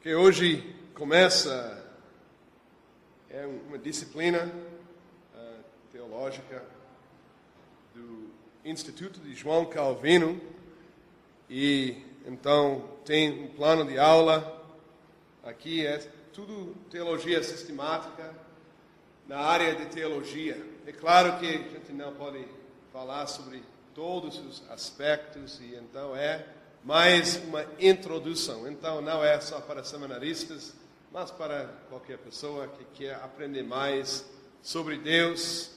que hoje começa uma disciplina teológica do Instituto de João Calvino, e então tem um plano de aula. Aqui é tudo teologia sistemática na área de teologia. É claro que a gente não pode falar sobre todos os aspectos, e então é mais uma introdução. Então não é só para seminaristas, mas para qualquer pessoa que quer aprender mais sobre Deus,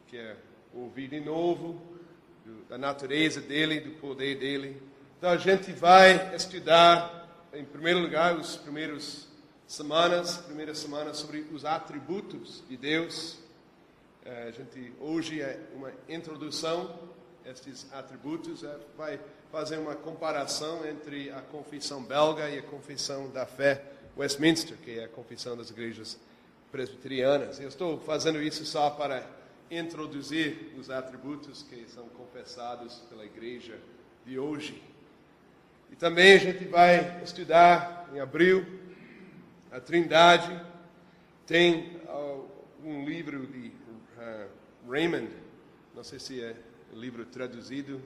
quer ouvir de novo da natureza dele, do poder dele. Então a gente vai estudar, em primeiro lugar, primeiras semanas sobre os atributos de Deus. Hoje é uma introdução a estes atributos. Vai fazer uma comparação entre a confissão belga e a confissão da fé Westminster, que é a confissão das igrejas presbiterianas. Eu estou fazendo isso só para introduzir os atributos que são confessados pela igreja de hoje. E também a gente vai estudar em abril a Trindade. Tem um livro de Raymond, não sei se é livro traduzido,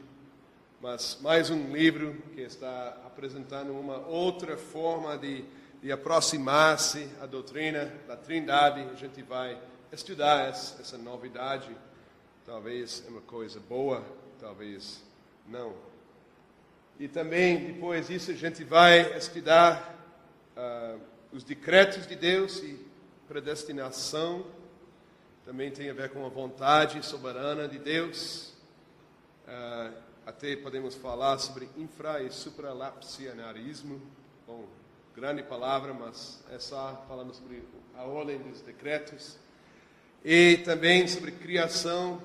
mas mais um livro que está apresentando uma outra forma de aproximar-se à doutrina da Trindade. A gente vai estudar essa novidade. Talvez é uma coisa boa, talvez não. E também, depois disso, a gente vai estudar os decretos de Deus e predestinação. Também tem a ver com a vontade soberana de Deus. Até podemos falar sobre infra- e supralapsarianismo. Bom, grande palavra, mas é só falando sobre a ordem dos decretos. E também sobre criação,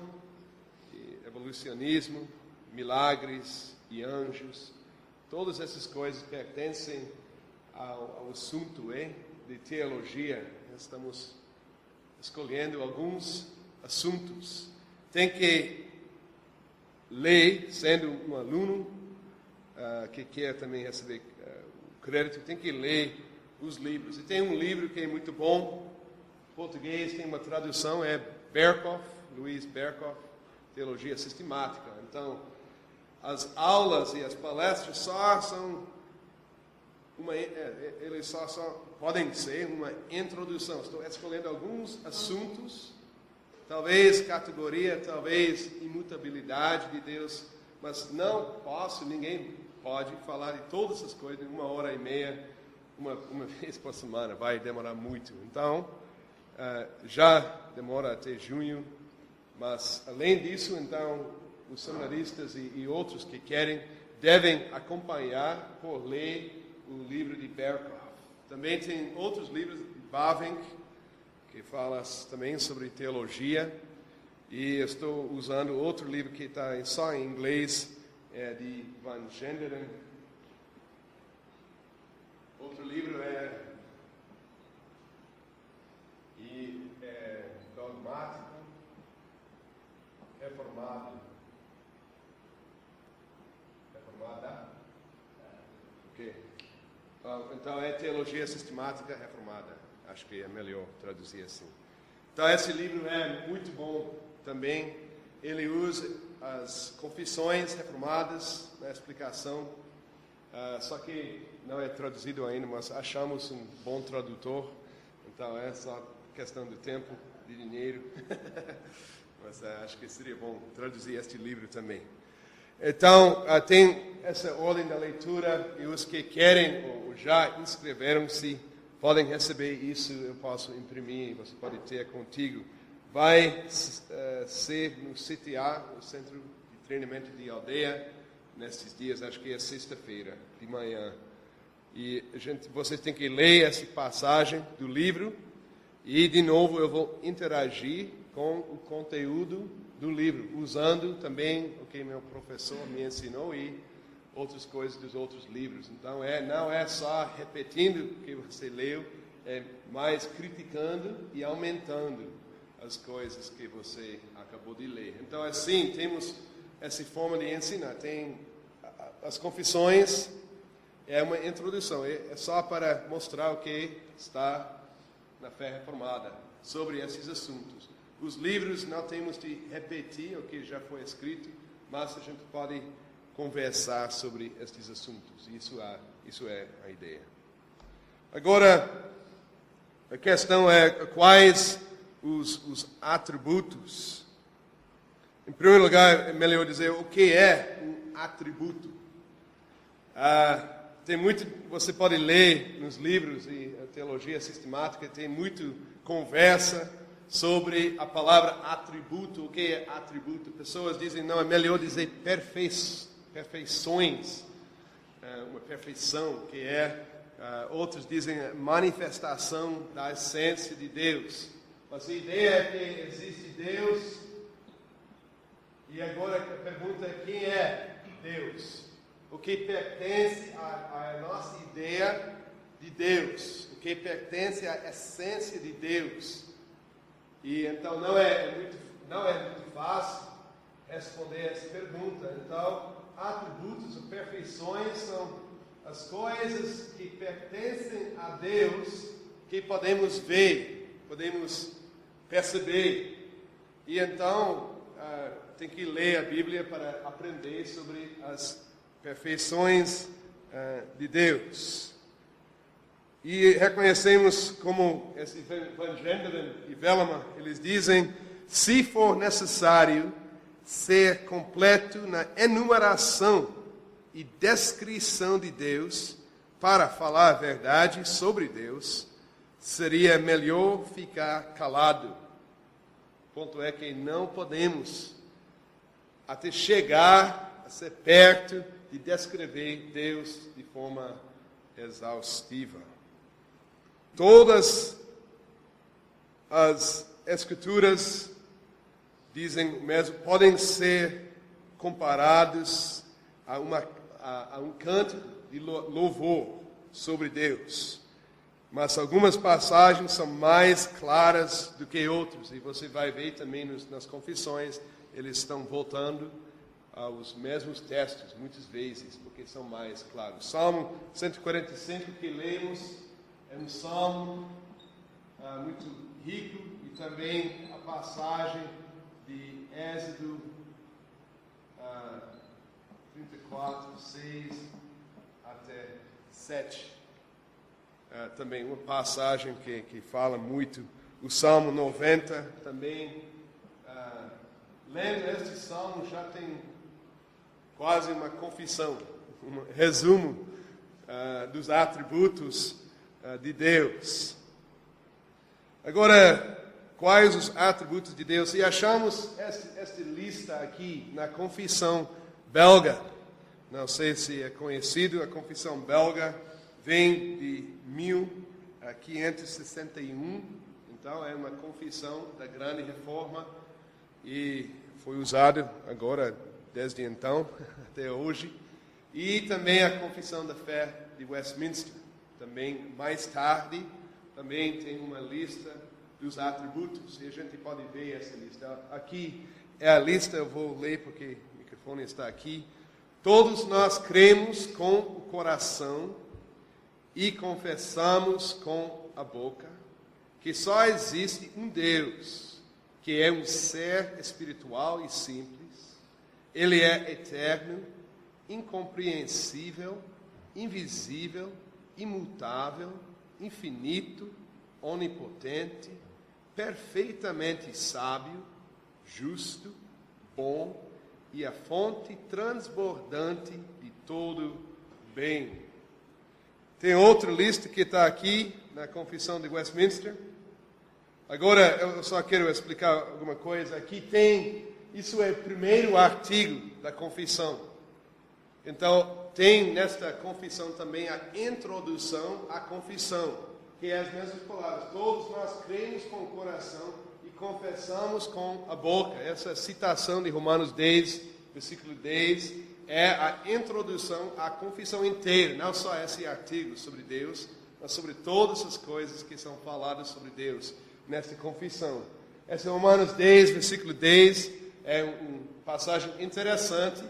evolucionismo, milagres e anjos. Todas essas coisas pertencem ao assunto de teologia. Estamos escolhendo alguns assuntos. Tem que ler, sendo um aluno que quer também receber o crédito, tem que ler os livros. E tem um livro que é muito bom, em português tem uma tradução, é Luiz Berkhoff, Teologia Sistemática. Então, as aulas e as palestras só são eles só podem ser uma introdução. Estou escolhendo alguns assuntos, talvez categoria, talvez imutabilidade de Deus, mas ninguém pode falar de todas essas coisas em 1h30, uma vez por semana, vai demorar muito. Então, já demora até junho, mas além disso, então, os seminaristas e outros que querem devem acompanhar por ler o livro de Berkhoff. Também tem outros livros de Bavinck, que fala também sobre teologia. E eu estou usando outro livro que está só em inglês, de Van Genderen. Outro livro é Dogmático Reformado. Reformada? Ok. Então é Teologia Sistemática Reformada. Acho que é melhor traduzir assim. Então esse livro é muito bom também. Ele usa as confissões reformadas na explicação. Só que não é traduzido ainda, mas achamos um bom tradutor. Então é só questão de tempo, de dinheiro. Mas acho que seria bom traduzir este livro também. Então, tem essa ordem da leitura, e os que querem ou já inscreveram-se podem receber isso. Eu posso imprimir, você pode ter contigo. Vai ser no CTA, o Centro de Treinamento de Aldeia, nesses dias, acho que é sexta-feira de manhã. E vocês têm que ler essa passagem do livro, e de novo eu vou interagir com o conteúdo do livro, usando também o que meu professor me ensinou e outras coisas dos outros livros. Então, não é só repetindo o que você leu, é mais criticando e aumentando as coisas que você acabou de ler. Então, assim, temos essa forma de ensinar. Tem as confissões, é uma introdução, é só para mostrar o que está na fé reformada sobre esses assuntos. Os livros não temos de repetir o que já foi escrito, mas a gente pode conversar sobre estes assuntos. Isso é a ideia. Agora, a questão é quais os atributos. Em primeiro lugar, é melhor dizer o que é um atributo. Tem muito, você pode ler nos livros e a teologia sistemática, tem muito conversa sobre a palavra atributo. O que é atributo? Pessoas dizem, não, é melhor dizer perfeições, uma perfeição, que é, outros dizem manifestação da essência de Deus. Mas a ideia é que existe Deus, e agora a pergunta é, quem é Deus? O que pertence à nossa ideia de Deus, o que pertence à essência de Deus. E então não é muito fácil responder essa pergunta. Então, atributos ou perfeições são as coisas que pertencem a Deus, que podemos ver, podemos perceber. E então, tem que ler a Bíblia para aprender sobre as perfeições de Deus. E reconhecemos como esse Van Genderen e Velleman, eles dizem, se for necessário ser completo na enumeração e descrição de Deus para falar a verdade sobre Deus, seria melhor ficar calado. O ponto é que não podemos até chegar a ser perto de descrever Deus de forma exaustiva. Todas as escrituras dizem mesmo, podem ser comparados a um canto de louvor sobre Deus. Mas algumas passagens são mais claras do que outras. E você vai ver também nas confissões, eles estão voltando aos mesmos textos, muitas vezes, porque são mais claros. Salmo 145 que lemos é um salmo muito rico, e também a passagem de Êxodo 34, 6 até 7. Também uma passagem que fala muito. O Salmo 90 também. Lendo este salmo já tem quase uma confissão, um resumo dos atributos de Deus. Agora, quais os atributos de Deus? E achamos esta lista aqui na confissão belga. Não sei se é conhecido, a confissão belga vem de 1561, então é uma confissão da Grande Reforma e foi usado agora desde então até hoje. E também a confissão da fé de Westminster, também mais tarde, também tem uma lista dos atributos, e a gente pode ver essa lista. Aqui é a lista, eu vou ler porque o microfone está aqui. Todos nós cremos com o coração e confessamos com a boca que só existe um Deus, que é um ser espiritual e simples. Ele é eterno, incompreensível, invisível, imutável, infinito, onipotente, perfeitamente sábio, justo, bom e a fonte transbordante de todo bem. Tem outra lista que está aqui na Confissão de Westminster. Agora, eu só quero explicar alguma coisa. Aqui tem, isso é o primeiro artigo da confissão. Então, tem nesta confissão também a introdução à confissão, que é as mesmas palavras. Todos nós cremos com o coração e confessamos com a boca. Essa citação de Romanos 10, versículo 10, é a introdução à confissão inteira, não só esse artigo sobre Deus, mas sobre todas as coisas que são faladas sobre Deus nesta confissão. Esse Romanos 10, versículo 10, é uma passagem interessante.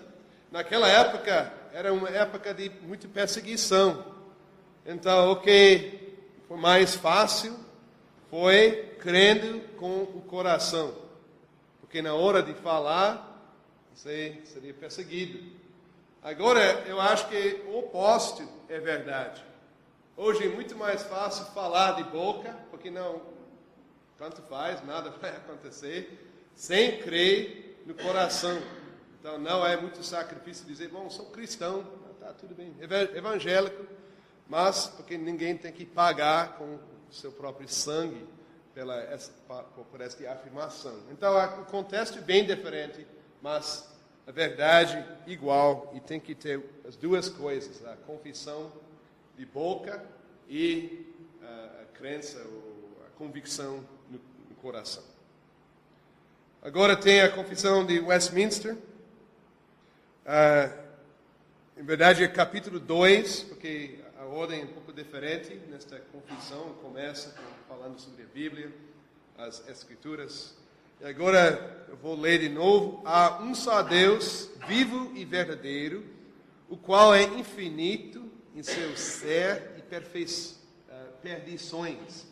Naquela época, era uma época de muita perseguição. Então, o que foi mais fácil foi crendo com o coração. Porque na hora de falar, você seria perseguido. Agora, eu acho que o oposto é verdade. Hoje é muito mais fácil falar de boca, porque não, tanto faz, nada vai acontecer, sem crer no coração. Então, não é muito sacrifício dizer, bom, sou cristão, está tudo bem, evangélico, mas porque ninguém tem que pagar com o seu próprio sangue por esta afirmação. Então, o contexto é bem diferente, mas a verdade igual, e tem que ter as duas coisas, a confissão de boca e a crença, ou a convicção no coração. Agora tem a confissão de Westminster. Em verdade é capítulo 2, porque a ordem é um pouco diferente nesta confissão. Começa falando sobre a Bíblia, as Escrituras. E agora eu vou ler de novo. Há um só Deus, vivo e verdadeiro, o qual é infinito em seu ser e perdições.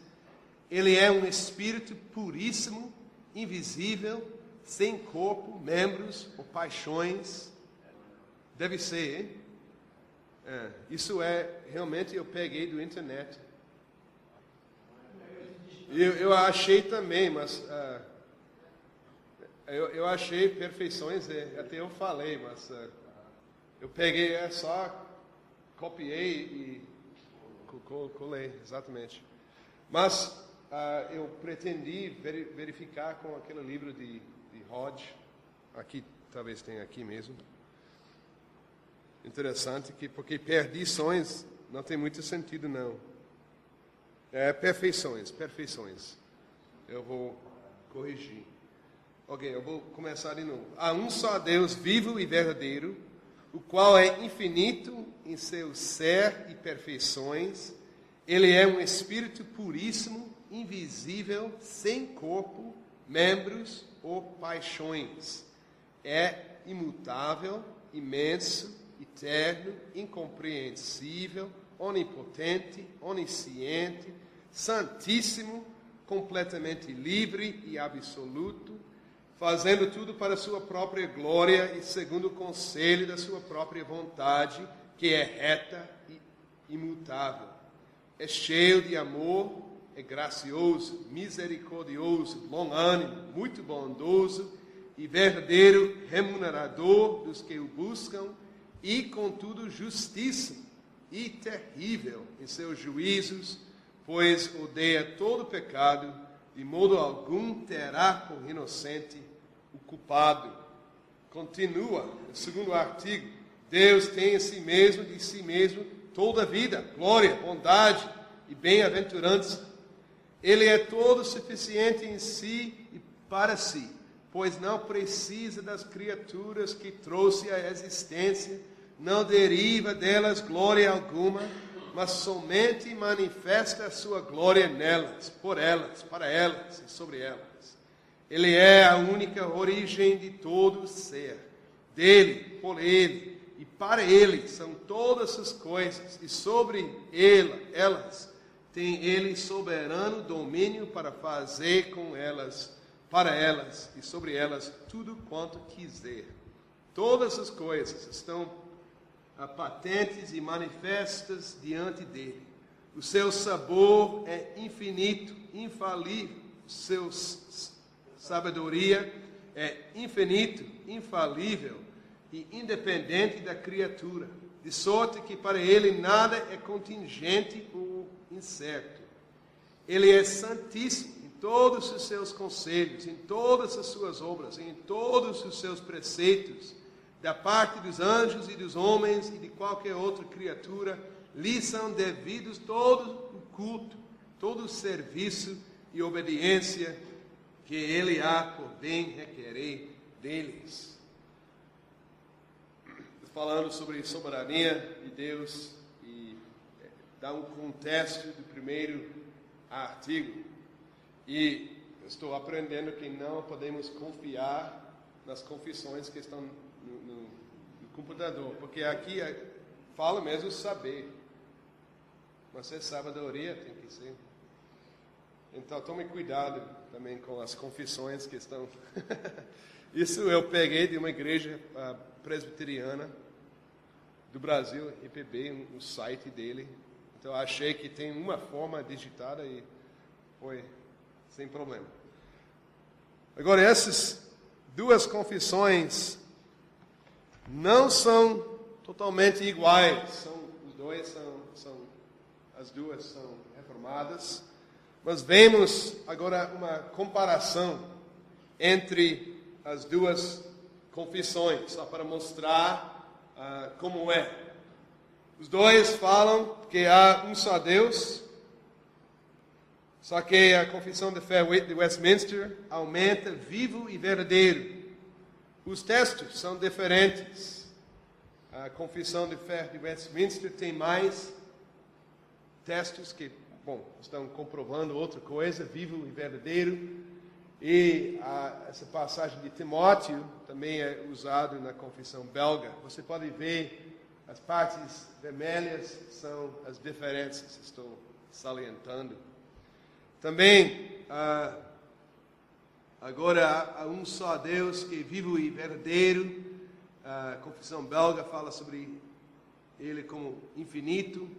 Ele é um Espírito puríssimo, invisível, sem corpo, membros ou paixões. Deve ser, hein? Isso realmente eu peguei do internet. Eu achei também, mas eu achei perfeições, até eu falei, mas eu peguei, só copiei e colei, exatamente. Mas eu pretendi verificar com aquele livro de Hodge, aqui, talvez tenha aqui mesmo. Interessante, porque perdições não tem muito sentido, não. Perfeições. Eu vou corrigir. Ok, eu vou começar de novo. Há um só Deus vivo e verdadeiro, o qual é infinito em seu ser e perfeições. Ele é um Espírito puríssimo, invisível, sem corpo, membros ou paixões. É imutável, imenso, eterno, incompreensível, onipotente, onisciente, santíssimo, completamente livre e absoluto, fazendo tudo para a sua própria glória e segundo o conselho da sua própria vontade, que é reta e imutável. É cheio de amor, é gracioso, misericordioso, longânimo, muito bondoso e verdadeiro remunerador dos que o buscam, e, contudo, justíssimo e terrível em seus juízos, pois odeia todo pecado, de modo algum terá por inocente o culpado. Continua, no segundo artigo, Deus tem em si mesmo, de si mesmo, toda a vida, glória, bondade e bem-aventurança. Ele é todo suficiente em si e para si, pois não precisa das criaturas que trouxe à existência, não deriva delas glória alguma, mas somente manifesta a sua glória nelas, por elas, para elas e sobre elas. Ele é a única origem de todo ser. Dele, por ele e para ele são todas as coisas, e sobre elas tem ele soberano domínio para fazer com elas, para elas e sobre elas tudo quanto quiser. Todas as coisas estão patentes e manifestas diante dele. O seu sabor é infinito, infalível. O seu sabedoria é infinito, infalível e independente da criatura, de sorte que para ele nada é contingente ou incerto. Ele é santíssimo em todos os seus conselhos, em todas as suas obras, em todos os seus preceitos. Da parte dos anjos e dos homens e de qualquer outra criatura, lhe são devidos todo o culto, todo o serviço e obediência que ele há por bem requerer deles. Falando sobre soberania de Deus e dá um contexto do primeiro artigo. E estou aprendendo que não podemos confiar nas confissões que estão no computador, porque aqui fala mesmo saber. Mas é sabedoria, tem que ser. Então tome cuidado também com as confissões que estão. Isso eu peguei de uma igreja presbiteriana do Brasil, IPB, no site dele. Então achei que tem uma forma digitada e foi sem problema. Agora, essas duas confissões não são totalmente iguais. As duas são reformadas. Mas vemos agora uma comparação entre as duas confissões, só para mostrar como é. Os dois falam que há um só Deus, só que a confissão de fé de Westminster aumenta vivo e verdadeiro. Os textos são diferentes. A confissão de fé de Westminster tem mais textos que, estão comprovando outra coisa, vivo e verdadeiro. E essa passagem de Timóteo também é usada na confissão belga. Você pode ver as partes vermelhas são as diferenças, estou salientando. Também, agora há um só Deus que é vivo e verdadeiro. A confissão belga fala sobre Ele como infinito.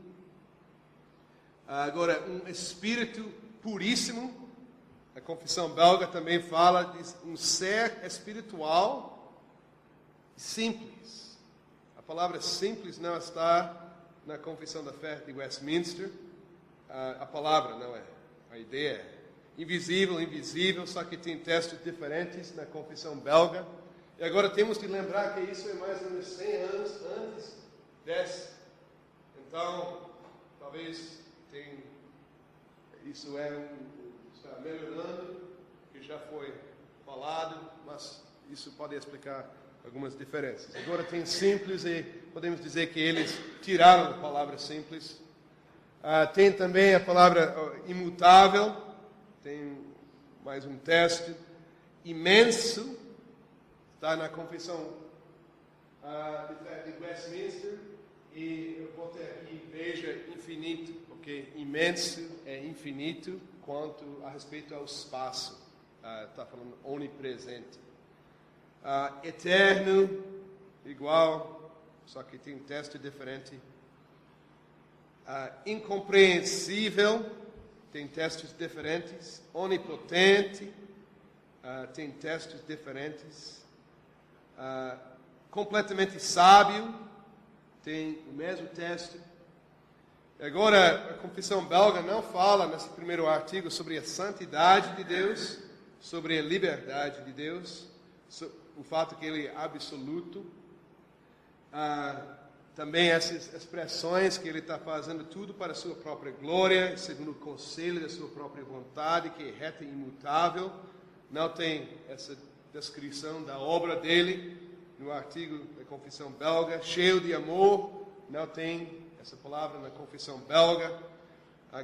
Agora, um espírito puríssimo. A confissão belga também fala de um ser espiritual simples. A palavra simples não está na confissão da fé de Westminster. A palavra não é. A ideia é invisível, só que tem textos diferentes na confissão belga. E agora temos de lembrar que isso é mais ou menos 100 anos antes dessa. Então, talvez isso está melhorando, que já foi falado, mas isso pode explicar algumas diferenças. Agora tem simples e podemos dizer que eles tiraram a palavra simples. Tem também a palavra imutável, tem mais um texto. Imenso, está na confissão de Westminster, e eu botei aqui, veja, infinito, porque imenso é infinito quanto a respeito ao espaço. Está falando onipresente. Eterno, igual, só que tem um texto diferente. Incompreensível, tem textos diferentes. Onipotente, tem textos diferentes. Completamente sábio, tem o mesmo texto. Agora, a confissão belga não fala nesse primeiro artigo sobre a santidade de Deus, sobre a liberdade de Deus, o fato que Ele é absoluto. Também essas expressões que Ele está fazendo tudo para a sua própria glória, segundo o conselho da sua própria vontade, que é reta e imutável. Não tem essa descrição da obra dele no artigo da confissão belga. Cheio de amor, não tem essa palavra na confissão belga.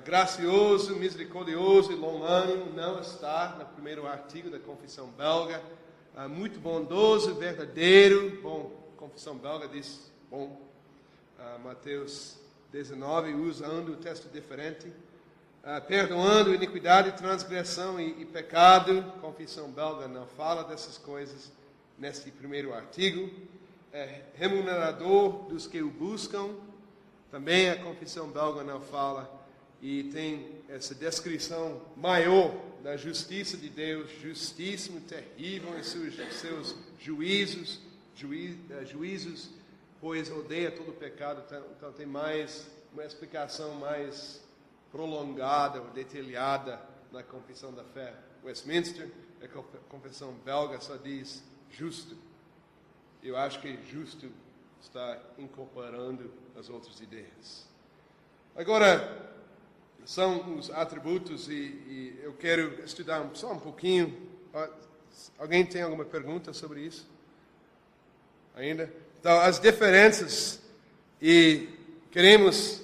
Gracioso, misericordioso e longânimo não está no primeiro artigo da confissão belga. Muito bondoso, verdadeiro. Bom, a confissão belga diz bom. Mateus 19, usando o texto diferente. Perdoando iniquidade, transgressão e pecado. A confissão belga não fala dessas coisas nesse primeiro artigo. Remunerador dos que o buscam. Também a confissão belga não fala. E tem essa descrição maior da justiça de Deus, justíssimo, terrível em seus juízos, pois odeia todo o pecado. Então tem uma explicação mais prolongada, detalhada na confissão da fé Westminster. A confissão belga só diz justo. Eu acho que justo está incorporando as outras ideias. Agora, são os atributos e eu quero estudar só um pouquinho. Alguém tem alguma pergunta sobre isso? Ainda? Então, as diferenças, e queremos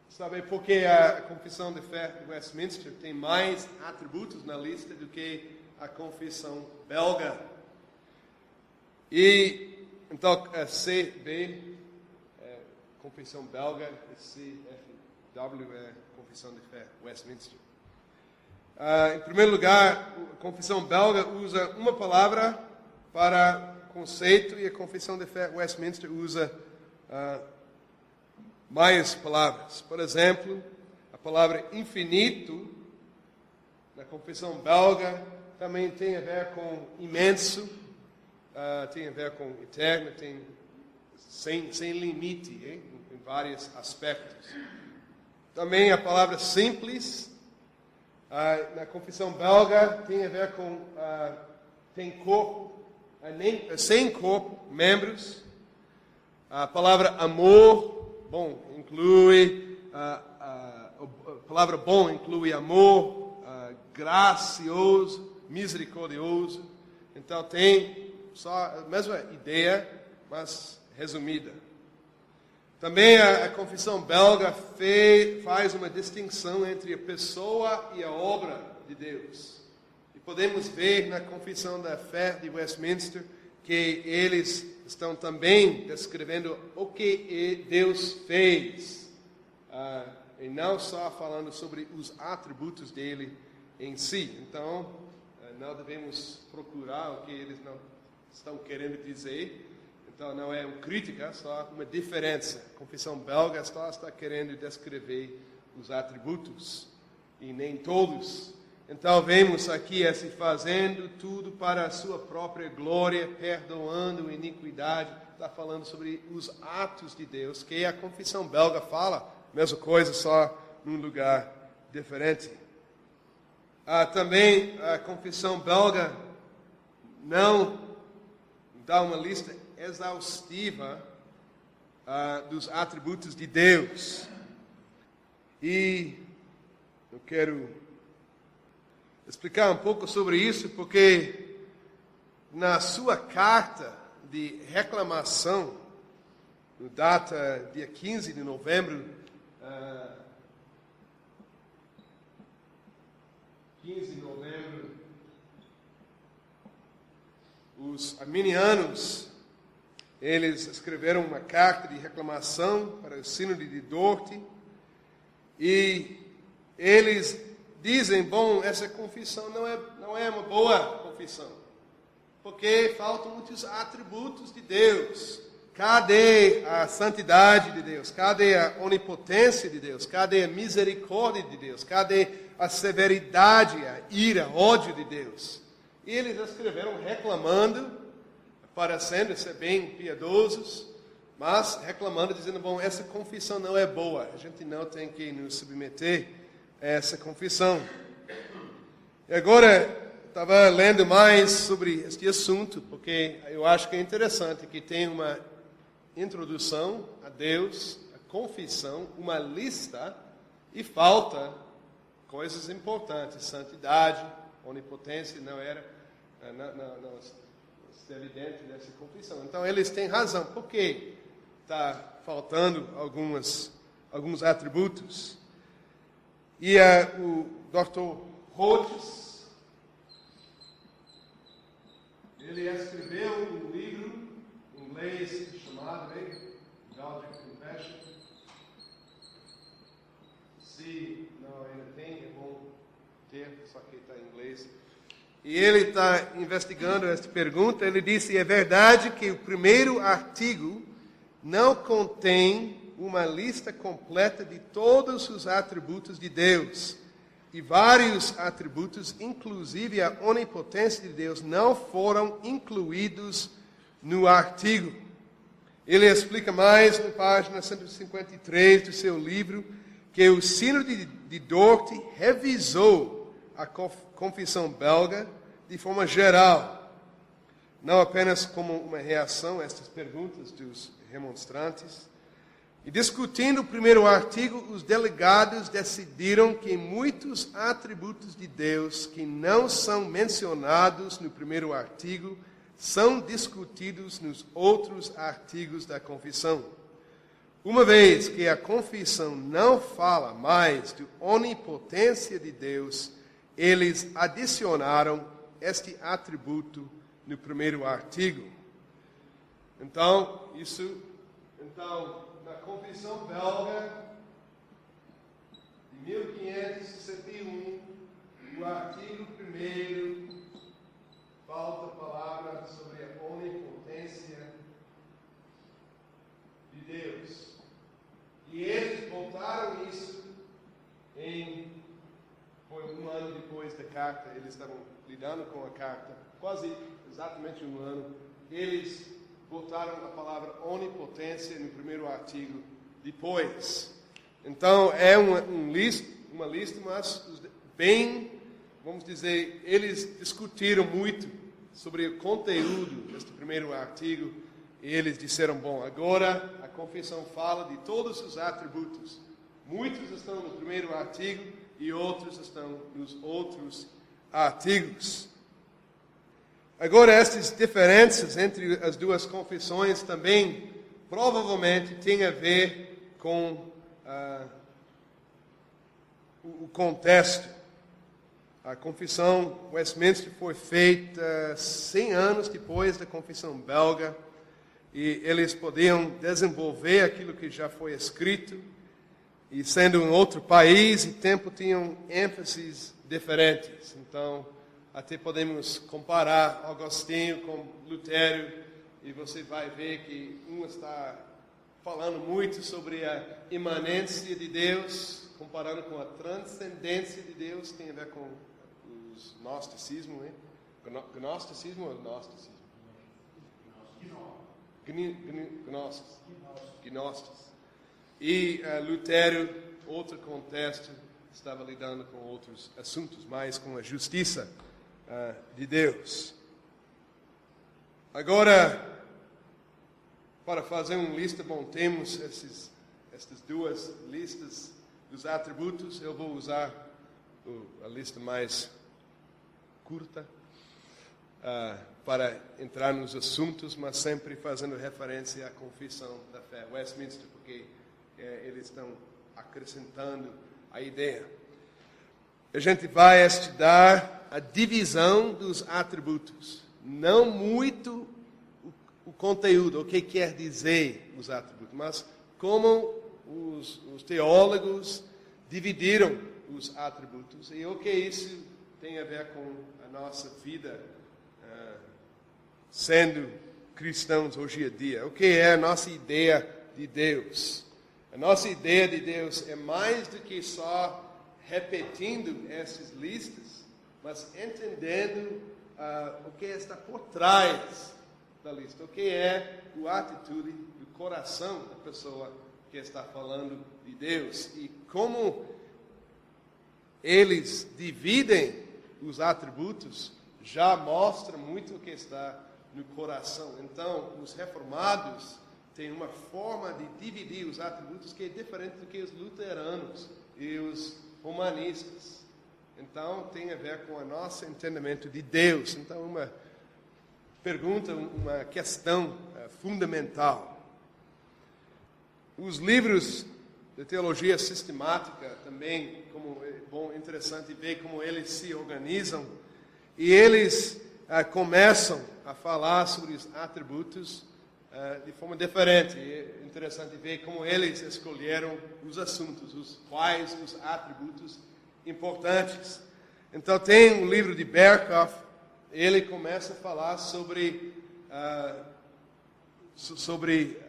saber por que a confissão de fé de Westminster tem mais atributos na lista do que a confissão belga. E Então, CB é Confissão Belga, e CFW é Confissão de Fé, Westminster. Em primeiro lugar, a Confissão Belga usa uma palavra para conceito e a Confissão de Fé Westminster usa mais palavras. Por exemplo, a palavra infinito na Confissão Belga também tem a ver com imenso, tem a ver com eterno, tem sem limite, em vários aspectos. Também a palavra simples na Confissão Belga tem a ver com tem corpo, sem corpo, membros. A palavra amor, bom, inclui a palavra bom inclui amor, gracioso, misericordioso. Então tem só a mesma ideia, mas resumida. Também a Confissão Belga faz uma distinção entre a pessoa e a obra de Deus. E podemos ver na Confissão da Fé de Westminster que eles estão também descrevendo o que Deus fez. E não só falando sobre os atributos dele em si. Então, não devemos procurar o que eles não estão querendo dizer. Então, não é uma crítica, só uma diferença. A Confissão Belga só está querendo descrever os atributos, e nem todos. Então, vemos aqui esse fazendo tudo para a sua própria glória, perdoando a iniquidade. Está falando sobre os atos de Deus, que a Confissão Belga fala, mesma coisa, só num lugar diferente. Também a Confissão Belga não dá uma lista exaustiva dos atributos de Deus. E eu quero explicar um pouco sobre isso, porque na sua carta de reclamação, no data dia 15 de novembro, 15 de novembro, os arminianos, eles escreveram uma carta de reclamação para o Sínodo de Dort, e eles dizem, bom, essa confissão não é uma boa confissão, porque faltam muitos atributos de Deus. Cadê a santidade de Deus? Cadê a onipotência de Deus? Cadê a misericórdia de Deus? Cadê a severidade, a ira, ódio de Deus? E eles escreveram reclamando, parecendo ser bem piedosos, mas reclamando, dizendo, bom, essa confissão não é boa, a gente não tem que nos submeter a essa confissão. E agora, estava lendo mais sobre este assunto, porque eu acho que é interessante que tem uma introdução a Deus, a confissão, uma lista, e falta coisas importantes, santidade, onipotência, não está evidente nessa confissão. Então, eles têm razão. Por que está faltando alguns atributos? E o Dr. Rhodes, ele escreveu um livro em inglês chamado Belgic Confession. Se não ainda tem, é bom ter, só que está em inglês. E ele está investigando esta pergunta. Ele disse, é verdade que o primeiro artigo não contém uma lista completa de todos os atributos de Deus. E vários atributos, inclusive a onipotência de Deus, não foram incluídos no artigo. Ele explica mais na página 153 do seu livro que o Sínodo de Dort revisou a Confissão Belga de forma geral, não apenas como uma reação a estas perguntas dos remonstrantes. E discutindo o primeiro artigo, os delegados decidiram que muitos atributos de Deus que não são mencionados no primeiro artigo são discutidos nos outros artigos da confissão. Uma vez que a confissão não fala mais de onipotência de Deus, eles adicionaram este atributo no primeiro artigo. Então, na Confissão Belga de 1561, o artigo 1º falta a palavra sobre a onipotência de Deus. E eles botaram isso foi um ano depois da carta, eles estavam lidando com a carta, quase exatamente um ano, eles botaram a palavra onipotência no primeiro artigo depois. Então, é uma lista, mas bem, vamos dizer, eles discutiram muito sobre o conteúdo deste primeiro artigo, e eles disseram, bom, agora a confissão fala de todos os atributos. Muitos estão no primeiro artigo e outros estão nos outros artigos. Agora, estas diferenças entre as duas confissões também provavelmente têm a ver com o contexto. A confissão Westminster foi feita 100 anos depois da confissão belga, e eles podiam desenvolver aquilo que já foi escrito, e sendo um outro país e tempo, tinham ênfases diferentes. Então, até podemos comparar Agostinho com Lutero, e você vai ver que um está falando muito sobre a imanência de Deus, comparando com a transcendência de Deus, tem a ver com os gnosticismo, né? Gnosticismo ou gnosticismo? Gnósticos. E Lutero, outro contexto, estava lidando com outros assuntos, mais com a justiça de Deus. Agora, para fazer uma lista, bom, temos estas duas listas dos atributos. Eu vou usar a lista mais curta para entrar nos assuntos, mas sempre fazendo referência à confissão da fé, Westminster, porque eles estão acrescentando a ideia. A gente vai estudar a divisão dos atributos, não muito o conteúdo, o que quer dizer os atributos, mas como os teólogos dividiram os atributos e o que isso tem a ver com a nossa vida sendo cristãos hoje em dia. O que é a nossa ideia de Deus? A nossa ideia de Deus é mais do que só repetindo essas listas, mas entendendo o que está por trás da lista, o que é a atitude do coração da pessoa que está falando de Deus e como eles dividem os atributos já mostra muito o que está no coração. Então, os reformados têm uma forma de dividir os atributos que é diferente do que os luteranos e os romanistas. Então, tem a ver com o nosso entendimento de Deus. Então, uma pergunta, uma questão fundamental. Os livros de teologia sistemática também, como é bom, interessante ver como eles se organizam, e eles começam a falar sobre os atributos de forma diferente. É interessante ver como eles escolheram os assuntos, quais os atributos importantes. Então tem um livro de Berkhoff, ele começa a falar sobre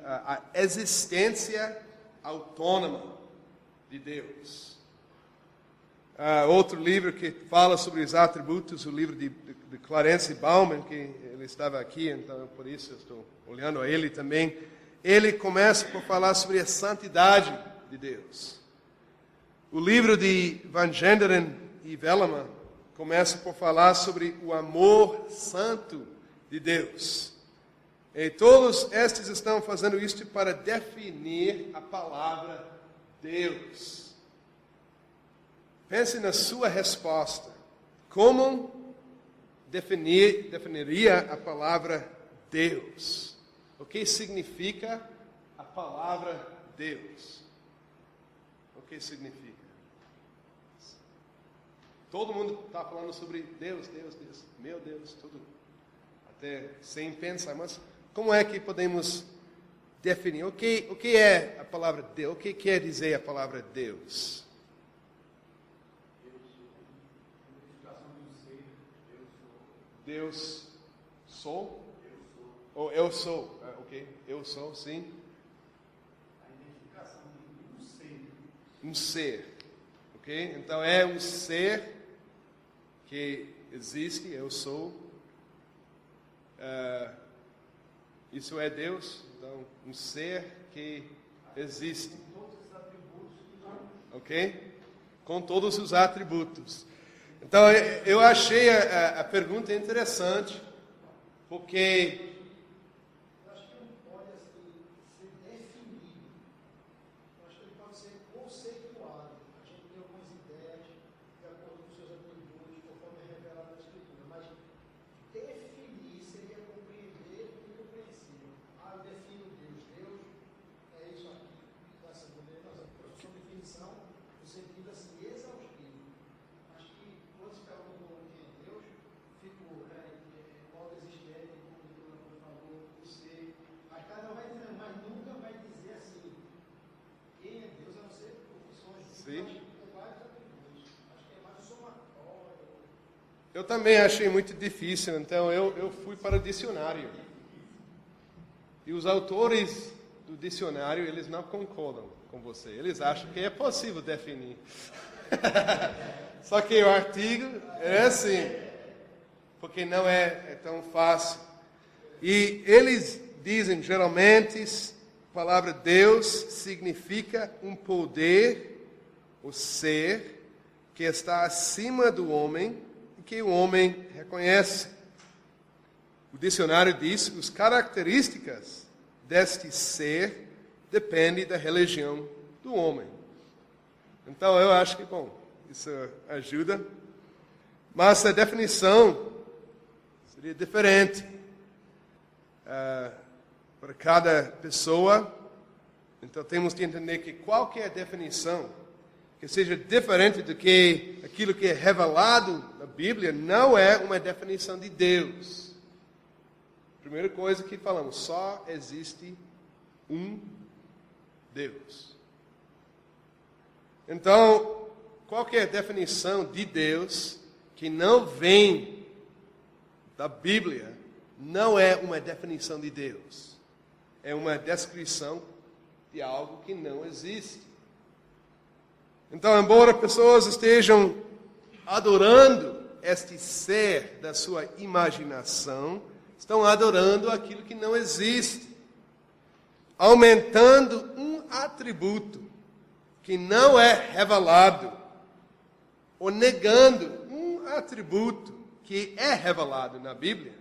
a existência autônoma de Deus. Outro livro que fala sobre os atributos, o livro de Clarence Bauman, que ele estava aqui, então por isso eu estou olhando a ele também. Ele começa por falar sobre a santidade de Deus. O livro de Van Genderen e Velleman começa por falar sobre o amor santo de Deus. E todos estes estão fazendo isso para definir a palavra Deus. Pense na sua resposta. Como definiria a palavra Deus? O que significa a palavra Deus? O que significa? Todo mundo está falando sobre Deus, Deus, Deus. Meu Deus, tudo. Até sem pensar, mas como é que podemos definir? O que é a palavra Deus? O que quer dizer a palavra Deus? Deus sou? Ou eu sou? Ok, eu sou, sim. A identificação de um ser. Um ser. Ok? Então é um ser que existe, eu sou. Isso é Deus. Então, um ser que existe. Com todos os atributos. Ok? Com todos os atributos. Então, eu achei a pergunta interessante, porque Eu acho que não pode assim, ser definido. Eu acho que ele pode ser conceituado. A gente tem algumas ideias de acordo com seus atributos, conforme é revelado na Escritura. Mas definir seria compreender o incompreensível. Eu defino Deus. Deus é isso aqui. Dessa maneira, a sua definição, no sentido assim, exaustivo. Acho que quando se pergunta quem é Deus, fico modo existente, como o doutor falou, o ser. Mas cada um vai dizendo, mas nunca vai dizer assim, quem é Deus, a não ser profissões. Sim. Tem vários atributos. Acho que é mais somatório. eu também achei muito difícil, então eu fui para o dicionário. E os autores do dicionário, eles não concordam com você. Eles acham que é possível definir. Só que o artigo é assim, porque não é tão fácil. E eles dizem, geralmente, a palavra Deus significa um poder, o ser, que está acima do homem e que o homem reconhece. O dicionário diz que as características deste ser dependem da religião do homem. Então, eu acho que, bom, isso ajuda. Mas a definição seria diferente para cada pessoa. Então, temos que entender que qualquer definição que seja diferente do que aquilo que é revelado na Bíblia não é uma definição de Deus. Primeira coisa que falamos, só existe um Deus. Então, qualquer definição de Deus que não vem da Bíblia não é uma definição de Deus. É uma descrição de algo que não existe. Então, embora pessoas estejam adorando este ser da sua imaginação, estão adorando aquilo que não existe, aumentando um atributo que não é revelado, ou negando um atributo que é revelado na Bíblia,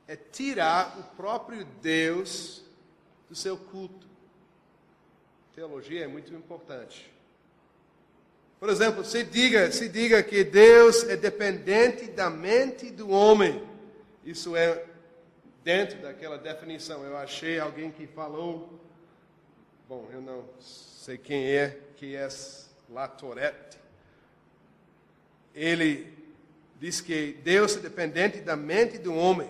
é tirar o próprio Deus do seu culto. Teologia é muito importante. Por exemplo, se diga que Deus é dependente da mente do homem. Isso é dentro daquela definição. Eu achei alguém que falou, bom, eu não sei quem é, que é Latourette. Ele diz que Deus é dependente da mente do homem.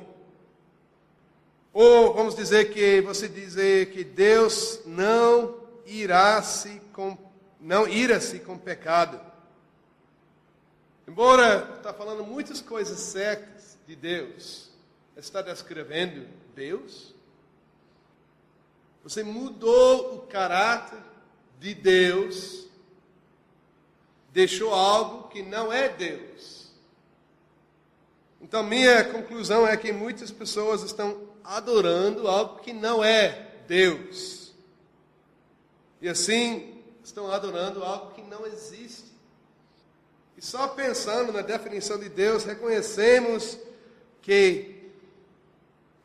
Ou vamos dizer que Deus não ira-se com pecado. Embora está falando muitas coisas certas de Deus, está descrevendo Deus? Você mudou o caráter de Deus, deixou algo que não é Deus. Então, minha conclusão é que muitas pessoas estão adorando algo que não é Deus. E assim, estão adorando algo que não existe. E só pensando na definição de Deus, reconhecemos que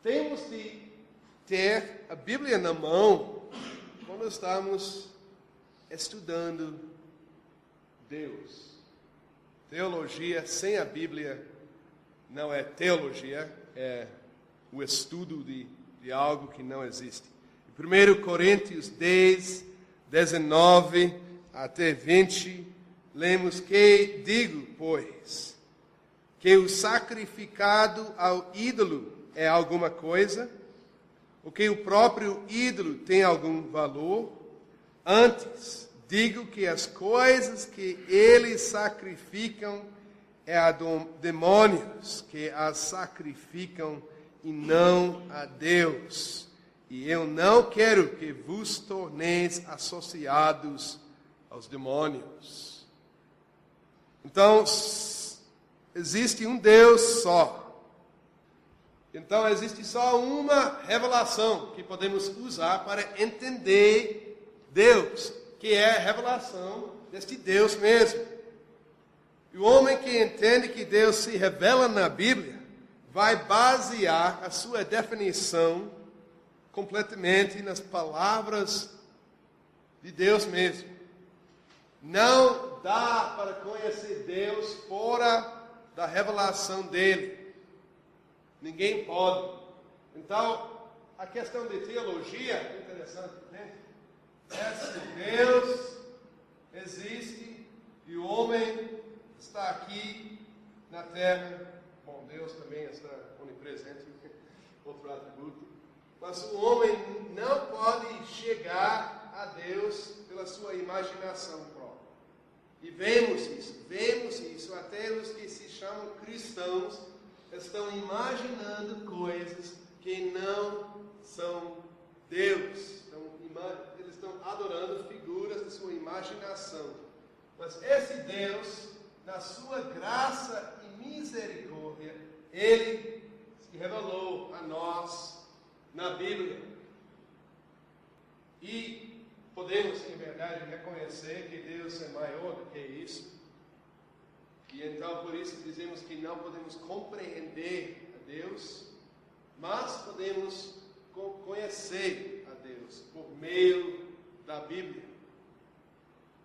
temos de ter a Bíblia na mão quando estamos estudando Deus. Teologia sem a Bíblia não é teologia, é o estudo de algo que não existe. 1 Coríntios 10, 19 até 20, lemos que digo, pois, que o sacrificado ao ídolo é alguma coisa, porque o próprio ídolo tem algum valor. Antes, digo que as coisas que eles sacrificam a demônios que as sacrificam e não a Deus. E eu não quero que vos torneis associados aos demônios. Então, existe um Deus só. Então, existe só uma revelação que podemos usar para entender Deus, que é a revelação deste Deus mesmo. E o homem que entende que Deus se revela na Bíblia vai basear a sua definição completamente nas palavras de Deus mesmo. Não dá para conhecer Deus fora da revelação dele. Ninguém pode. Então, a questão de teologia é interessante, né? Se Deus existe e o homem está aqui na terra. Bom, Deus também está onipresente, outro atributo. Mas o homem não pode chegar a Deus pela sua imaginação própria. E vemos isso, até os que se chamam cristãos estão imaginando coisas que não são Deus. Eles estão adorando figuras da sua imaginação. Mas esse Deus, na sua graça e misericórdia, Ele se revelou a nós na Bíblia. E podemos, em verdade, reconhecer que Deus é maior do que isso. E então, por isso, dizemos que não podemos compreender a Deus, mas podemos conhecer a Deus por meio da Bíblia.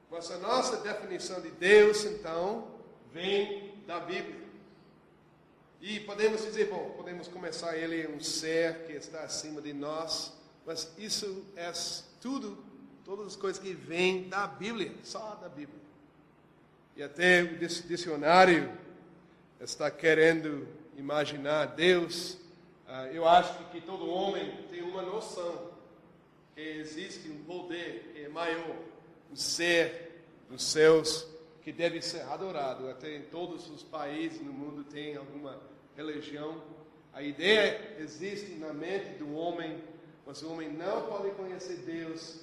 Mas a nossa definição de Deus, então, vem da Bíblia. E podemos dizer, bom, podemos começar, Ele é um ser que está acima de nós, mas isso é todas as coisas que vêm da Bíblia, só da Bíblia. E até o dicionário está querendo imaginar Deus. Eu acho que todo homem tem uma noção que existe um poder que é maior, um ser dos céus que deve ser adorado. Até em todos os países no mundo tem alguma religião. A ideia existe na mente do homem, mas o homem não pode conhecer Deus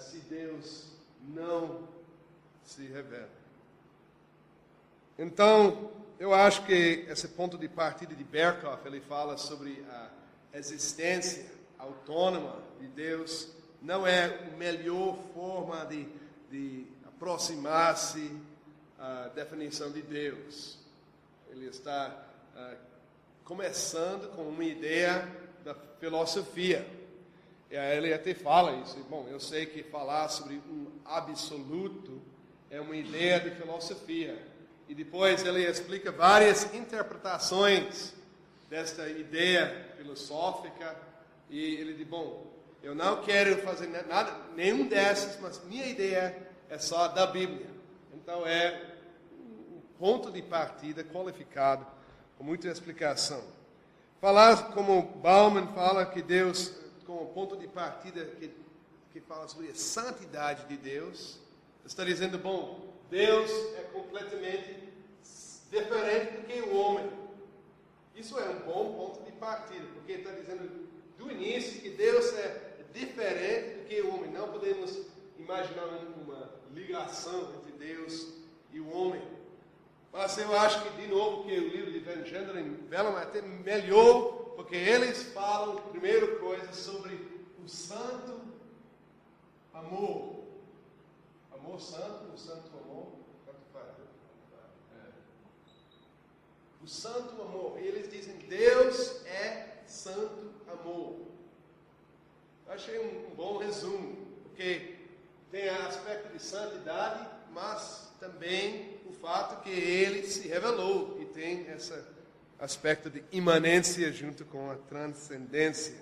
se Deus não se revela. Então, eu acho que esse ponto de partida de Berkhoff, ele fala sobre a existência autônoma de Deus, não é a melhor forma de aproximar-se à definição de Deus. Ele está começando com uma ideia da filosofia. E aí ele até fala isso. Bom, eu sei que falar sobre um absoluto é uma ideia de filosofia. E depois ele explica várias interpretações desta ideia filosófica. E ele diz, bom, eu não quero fazer nenhum desses, mas minha ideia é só da Bíblia. Então é um ponto de partida qualificado, com muita explicação. Falar como Bauman fala que Deus, como ponto de partida que fala sobre a santidade de Deus, está dizendo, bom, Deus é completamente diferente do que o homem. Isso é um bom ponto de partida, porque está dizendo do início que Deus é diferente do que o homem. Não podemos imaginar uma ligação entre Deus e o homem. Mas eu acho que, de novo, que o livro de Van Genderen é até melhor, porque eles falam, primeira coisa, sobre o santo amor. Amor santo, o santo amor, tanto faz. O santo amor. E eles dizem, Deus é santo amor. Eu achei um bom resumo, porque tem aspecto de santidade, mas também o fato que Ele se revelou e tem esse aspecto de imanência junto com a transcendência.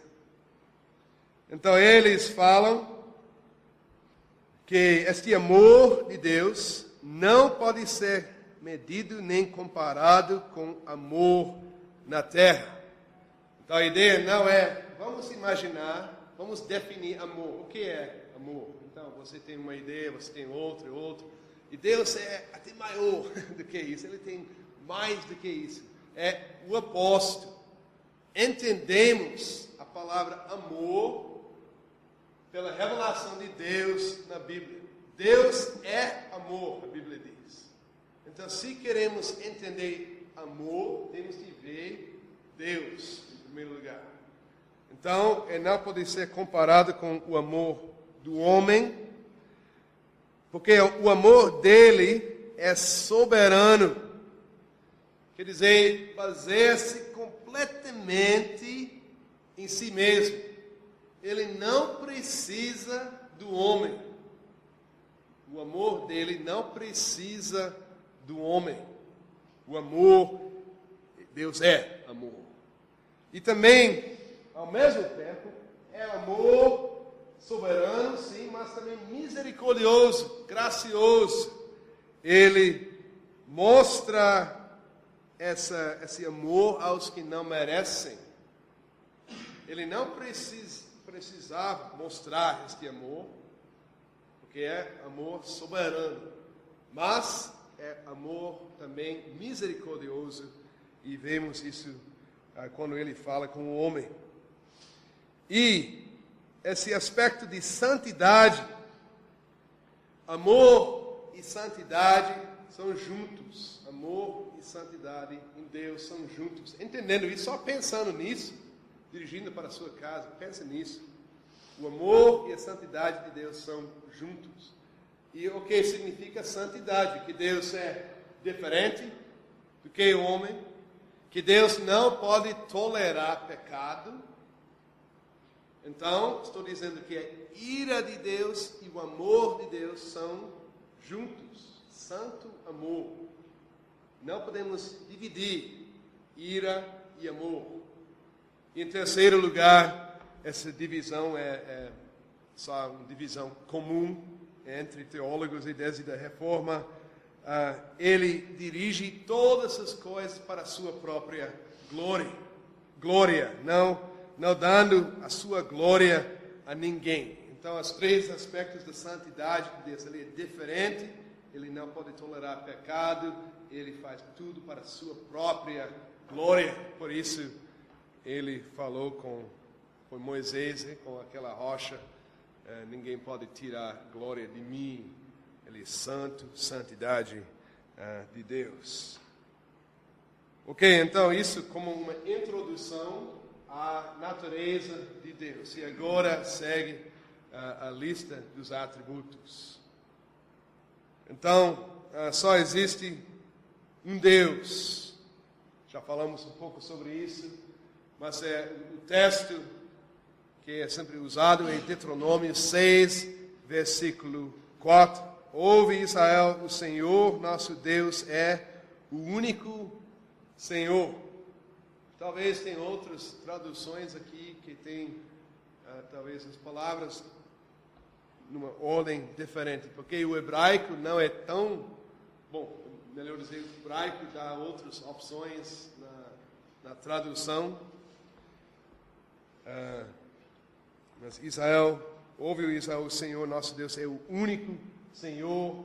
Então eles falam que este amor de Deus não pode ser medido nem comparado com amor na terra. Então a ideia não é, vamos imaginar, vamos definir amor. O que é amor? Então você tem uma ideia, você tem outra. E Deus é até maior do que isso. Ele tem mais do que isso. É o oposto. Entendemos a palavra amor pela revelação de Deus na Bíblia. Deus é amor, a Bíblia diz. Então, se queremos entender amor, temos que ver Deus em primeiro lugar. Então, ele não pode ser comparado com o amor do homem, porque o amor dele é soberano. Quer dizer, baseia-se completamente em si mesmo. Ele não precisa do homem. O amor dele não precisa do homem. O amor, Deus é amor. E também, ao mesmo tempo, é amor soberano, sim, mas também misericordioso, gracioso. Ele mostra esse amor aos que não merecem. Ele não precisava mostrar este amor, porque é amor soberano, mas é amor também misericordioso, e vemos isso quando ele fala com o homem. E esse aspecto de santidade, amor e santidade são juntos. Amor e santidade em Deus são juntos. Entendendo isso, só pensando nisso, dirigindo para a sua casa, pense nisso. O amor e a santidade de Deus são juntos. E o que significa santidade? Que Deus é diferente do que o homem, que Deus não pode tolerar pecado. Então, estou dizendo que a ira de Deus e o amor de Deus são juntos. Santo amor. Não podemos dividir ira e amor. E em terceiro lugar, essa divisão é só uma divisão comum entre teólogos e desde a Reforma. Ele dirige todas as coisas para a sua própria glória, não dando a sua glória a ninguém. Então, os três aspectos da santidade de Deus: ele é diferente, ele não pode tolerar pecado, ele faz tudo para a sua própria glória. Por isso, ele falou com Moisés, com aquela rocha: ninguém pode tirar glória de mim. Ele é santo, santidade de Deus. Ok, então isso como uma introdução à natureza de Deus. E agora segue a lista dos atributos. Então, só existe um Deus. Já falamos um pouco sobre isso, mas o texto que é sempre usado em Deuteronômio 6, versículo 4. Ouve, Israel, o Senhor nosso Deus é o único Senhor. Talvez tem outras traduções aqui que tem talvez as palavras numa ordem diferente, porque o hebraico não é tão bom. Melhor dizer, o hebraico dá outras opções na tradução. Mas ouve, Israel, o Senhor nosso Deus é o único Senhor.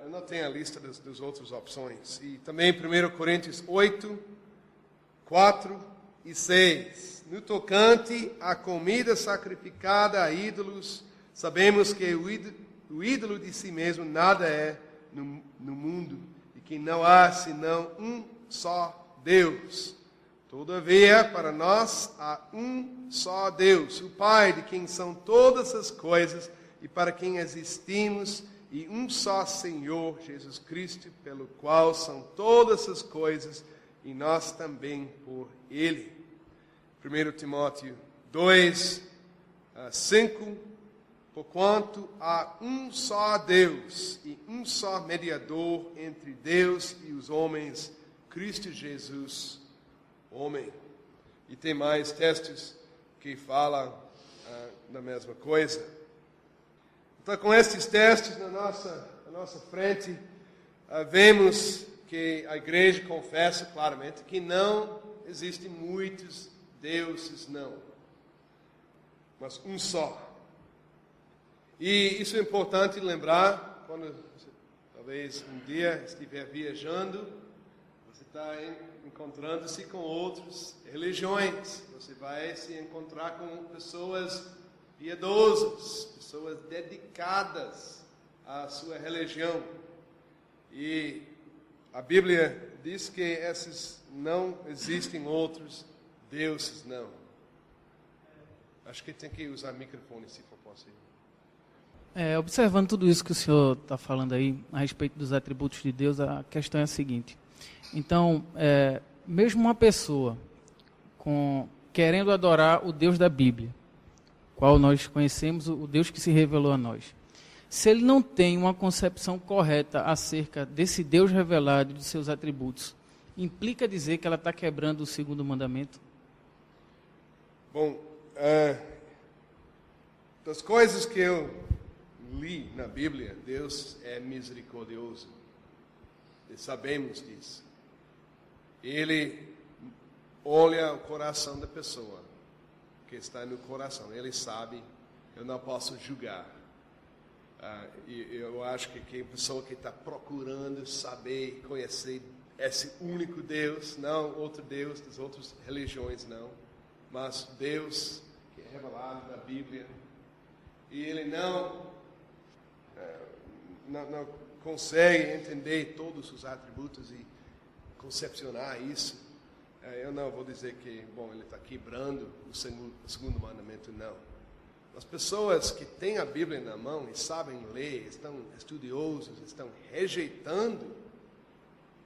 Eu não tenho a lista das outras opções. E também 1 Coríntios 8, 4 e 6. No tocante à comida sacrificada a ídolos, sabemos que o ídolo de si mesmo nada é no mundo, e que não há senão um só Deus. Todavia, para nós há um só Deus, o Pai, de quem são todas as coisas e para quem existimos, e um só Senhor, Jesus Cristo, pelo qual são todas as coisas, e nós também por Ele. 1 Timóteo 2, 5. Porquanto há um só Deus e um só mediador entre Deus e os homens, Cristo Jesus, homem. E tem mais textos que falam da mesma coisa. Então, com estes textos na nossa frente, vemos que a igreja confessa claramente que não existem muitos deuses, não. Mas um só. E isso é importante lembrar quando você, talvez um dia estiver viajando, você está encontrando-se com outras religiões. Você vai se encontrar com pessoas piedosas, pessoas dedicadas à sua religião. E a Bíblia diz que esses não existem outros deuses, não. Acho que tem que usar microfone se for possível. Observando tudo isso que o senhor está falando aí a respeito dos atributos de Deus, a questão é a seguinte. Então, mesmo uma pessoa querendo adorar o Deus da Bíblia, qual nós conhecemos, o Deus que se revelou a nós, se ele não tem uma concepção correta acerca desse Deus revelado e de seus atributos, implica dizer que ela está quebrando o segundo mandamento? Bom, das coisas que eu li na Bíblia, Deus é misericordioso. E sabemos disso. Ele olha o coração da pessoa, que está no coração. Ele sabe, eu não posso julgar. E eu acho que a pessoa que está procurando saber, conhecer esse único Deus, não outro Deus das outras religiões, não. Mas Deus que é revelado na Bíblia. E ele não consegue entender todos os atributos e concepcionar isso. Eu não vou dizer que, ele está quebrando o segundo mandamento, não. As pessoas que têm a Bíblia na mão e sabem ler, estão estudiosos, estão rejeitando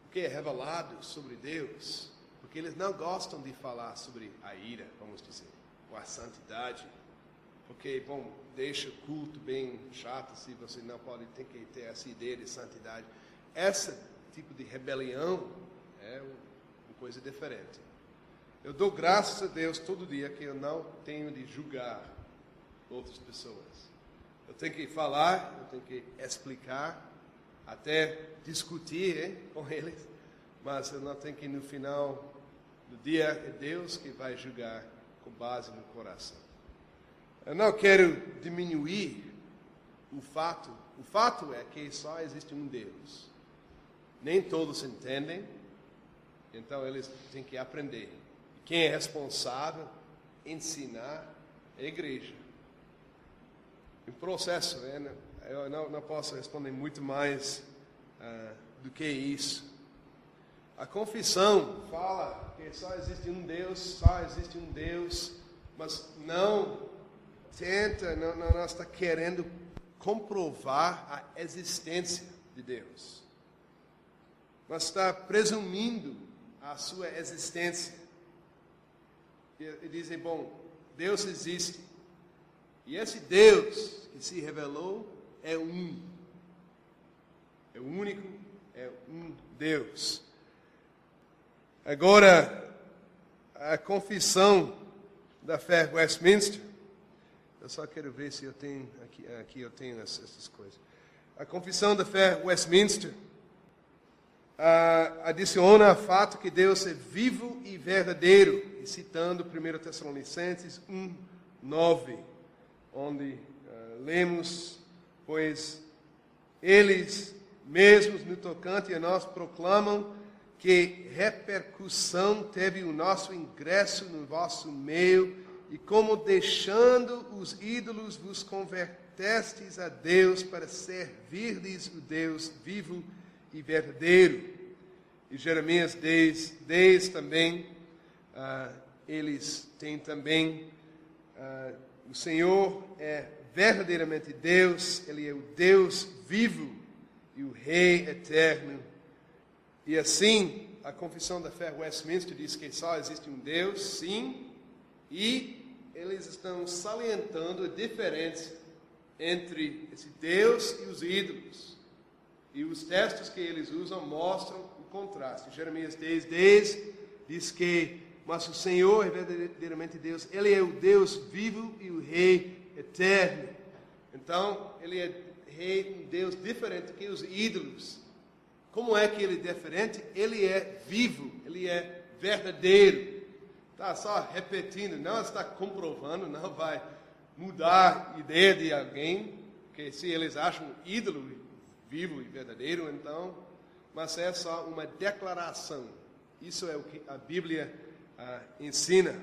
o que é revelado sobre Deus, porque eles não gostam de falar sobre a ira, vamos dizer, ou a santidade. Porque, deixa o culto bem chato, se você não pode, tem que ter essa ideia de santidade. Esse tipo de rebelião é uma coisa diferente. Eu dou graças a Deus todo dia que eu não tenho de julgar outras pessoas. Eu tenho que falar, eu tenho que explicar, até discutir com eles, mas eu não tenho que, no final do dia, é Deus que vai julgar com base no coração. Eu não quero diminuir o fato. O fato é que só existe um Deus. Nem todos entendem, então eles têm que aprender. Quem é responsável ensinar é a igreja. O processo, eu não posso responder muito mais do que isso. A confissão fala que só existe um Deus, mas não está querendo comprovar a existência de Deus, mas está presumindo a sua existência. E dizem, Deus existe. E esse Deus que se revelou é um. É o único, é um Deus. Agora, a confissão da fé Westminster, eu só quero ver se eu tenho, aqui eu tenho essas coisas. A confissão da fé Westminster adiciona o fato que Deus é vivo e verdadeiro, e citando 1 Tessalonicenses 1:9, onde lemos, pois eles mesmos no tocante a nós proclamam que repercussão teve o nosso ingresso no vosso meio, e como deixando os ídolos vos convertestes a Deus para servirdes o Deus vivo e verdadeiro. E Jeremias 10 também, eles têm também, o Senhor é verdadeiramente Deus, Ele é o Deus vivo e o Rei eterno. E assim, a confissão da fé Westminster diz que só existe um Deus, sim, e eles estão salientando a diferença entre esse Deus e os ídolos. E os textos que eles usam mostram o contraste. Jeremias 10 diz que, mas o Senhor é verdadeiramente Deus, Ele é o Deus vivo e o Rei eterno. Então, Ele é Rei, um Deus diferente que os ídolos. Como é que Ele é diferente? Ele é vivo, Ele é verdadeiro. está só repetindo, não está comprovando, não vai mudar a ideia de alguém, que se eles acham um ídolo vivo e verdadeiro, então, mas é só uma declaração. Isso é o que a Bíblia ensina.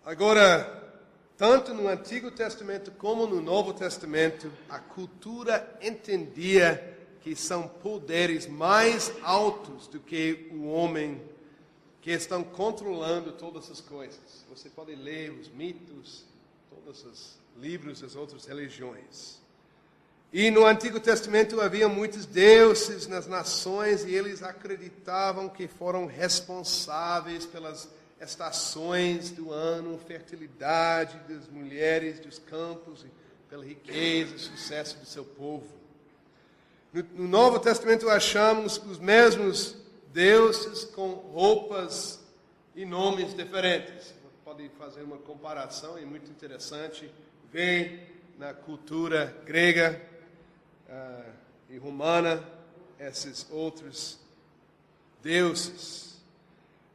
Agora, tanto no Antigo Testamento como no Novo Testamento, a cultura entendia que são poderes mais altos do que o homem que estão controlando todas as coisas. Você pode ler os mitos, todos os livros das outras religiões. E no Antigo Testamento havia muitos deuses nas nações e eles acreditavam que foram responsáveis pelas estações do ano, fertilidade das mulheres dos campos, pela riqueza e sucesso do seu povo. No Novo Testamento achamos os mesmos deuses com roupas e nomes diferentes. Pode fazer uma comparação, é muito interessante. Vem na cultura grega e romana esses outros deuses.